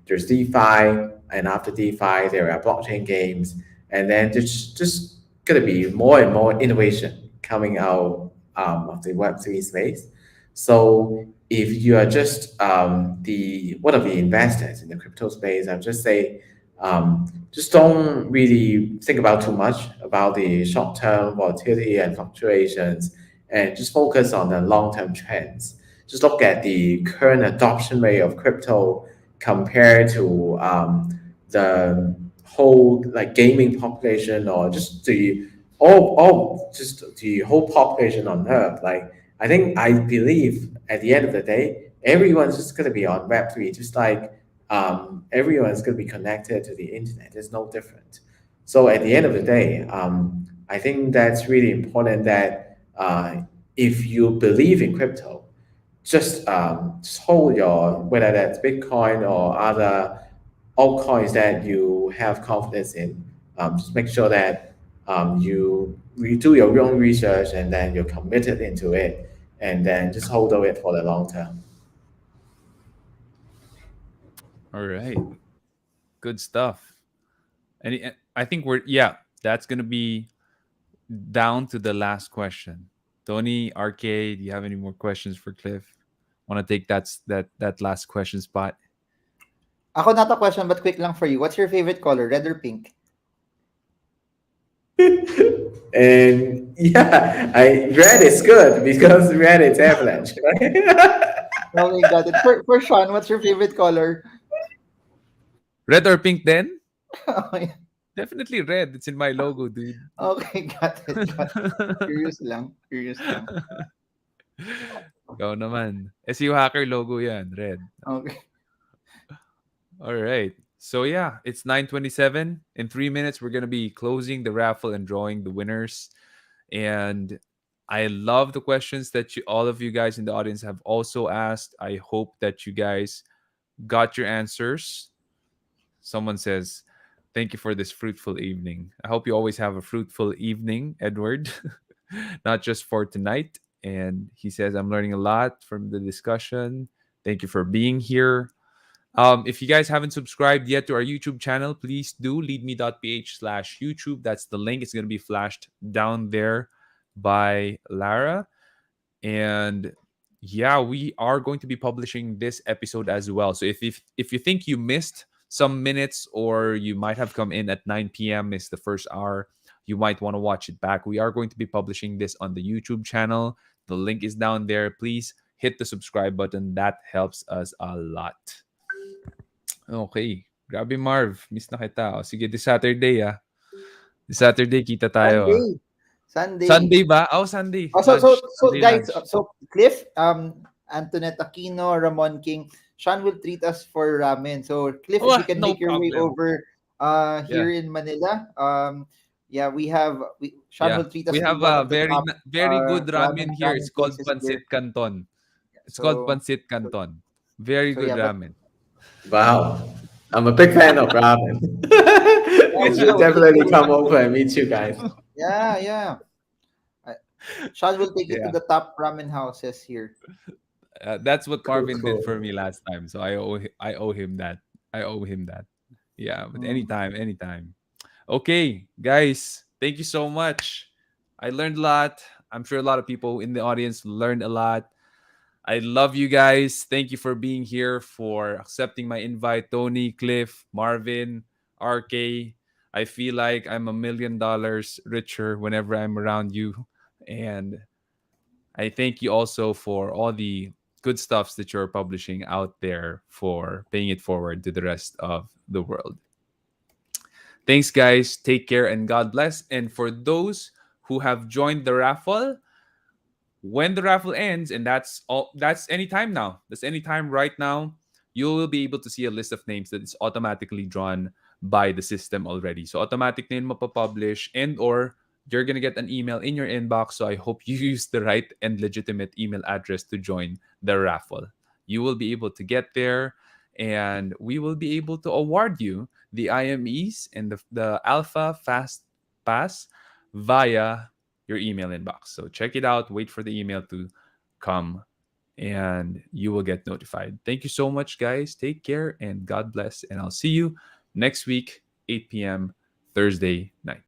F: there's DeFi, and after DeFi, there are blockchain games, and then there's just going to be more and more innovation coming out of the Web3 space. So if you are just the one of the investors in the crypto space, I'll just say just don't really think about too much about the short-term volatility and fluctuations, and just focus on the long-term trends. Just look at the current adoption rate of crypto compared to the whole like gaming population, or just the all just the whole population on Earth. Like I believe at the end of the day, everyone's just gonna be on Web3, just like everyone's gonna be connected to the internet. It's no different. So at the end of the day, I think that's really important that if you believe in crypto, just hold your, whether that's Bitcoin or other altcoins that you have confidence in. Just make sure that you do your own research, and then you're committed into it, and then just hold on it for the long term.
B: All right. Good stuff. And I think that's gonna be down to the last question. Tony, RK, do you have any more questions for Cliff? Want to take that last question spot?
C: Ako not a question, but quick lang for you. What's your favorite color, red or pink?
F: And yeah, I red is good because red is Avalanche, right?
C: Okay, got it. For Sean, what's your favorite color?
B: Red or pink then?
C: Okay,
B: Definitely red. It's in my logo, dude.
C: okay, got it. Got it. Curious lang. Curious lang.
B: Ikaw naman. SEO Hacker logo yan, red.
C: Okay.
B: All right. So yeah, it's 9:27. In 3 minutes, we're gonna be closing the raffle and drawing the winners. And I love the questions that all of you guys in the audience have also asked. I hope that you guys got your answers. Someone says, "Thank you for this fruitful evening." I hope you always have a fruitful evening, Edward, not just for tonight. And he says, "I'm learning a lot from the discussion. Thank you for being here." If you guys haven't subscribed yet to our YouTube channel, please do leadme.ph/YouTube. That's the link. It's going to be flashed down there by Lara. And yeah, we are going to be publishing this episode as well. So if you think you missed some minutes, or you might have come in at 9 p.m., missed the first hour, you might want to watch it back. We are going to be publishing this on the YouTube channel. The link is down there. Please hit the subscribe button. That helps us a lot. Okay. Grabe, Marv. Miss na kita. O, sige, this Saturday, ah. This Saturday, kita tayo, ah.
C: Sunday.
B: Sunday ba? Oh, Sunday.
C: Oh, so
B: Sunday
C: guys,
B: lunch.
C: so Cliff, Antoinette Aquino, Ramon King, Sean will treat us for ramen. So Cliff,
B: Oh,
C: if you can
B: no
C: make your way
B: problem.
C: over here in Manila, yeah, Sean will treat us
B: We
C: to
B: have
C: one
B: a
C: of the top
B: very good ramen here. It's called
C: places
B: Pancit
C: here.
B: Canton. It's
C: So,
B: called Pancit Canton. Very
C: so
B: good
C: yeah, but
B: ramen.
F: Wow, I'm a big fan of ramen. I should definitely come over and meet you guys.
C: yeah. Sean will take you to
B: Yeah.
C: the top ramen houses here.
B: That's what Marvin did
F: Cool.
B: for me last time. So I owe him that. I owe him that. Yeah, but
C: Mm.
B: anytime. Okay, guys, thank you so much. I learned a lot. I'm sure a lot of people in the audience learned a lot. I love you guys. Thank you for being here, for accepting my invite. Tony, Cliff, Marvin, RK. I feel like I'm $1 million richer whenever I'm around you. And I thank you also for all the good stuffs that you're publishing out there, for paying it forward to the rest of the world. Thanks, guys. Take care and God bless. And for those who have joined the raffle, when the raffle ends, and that's anytime now. That's anytime right now. You will be able to see a list of names that is automatically drawn by the system already. So automatic name mapapublish, and or you're gonna get an email in your inbox. So I hope you use the right and legitimate email address to join the raffle. you will be able to get there, and we will be able to award you the IMEs and the Alpha Fast Pass via your email inbox. So check it out. Wait for the email to come, and you will get notified. Thank you so much, guys. Take care and God bless. And I'll see you next week, 8 p.m. Thursday night.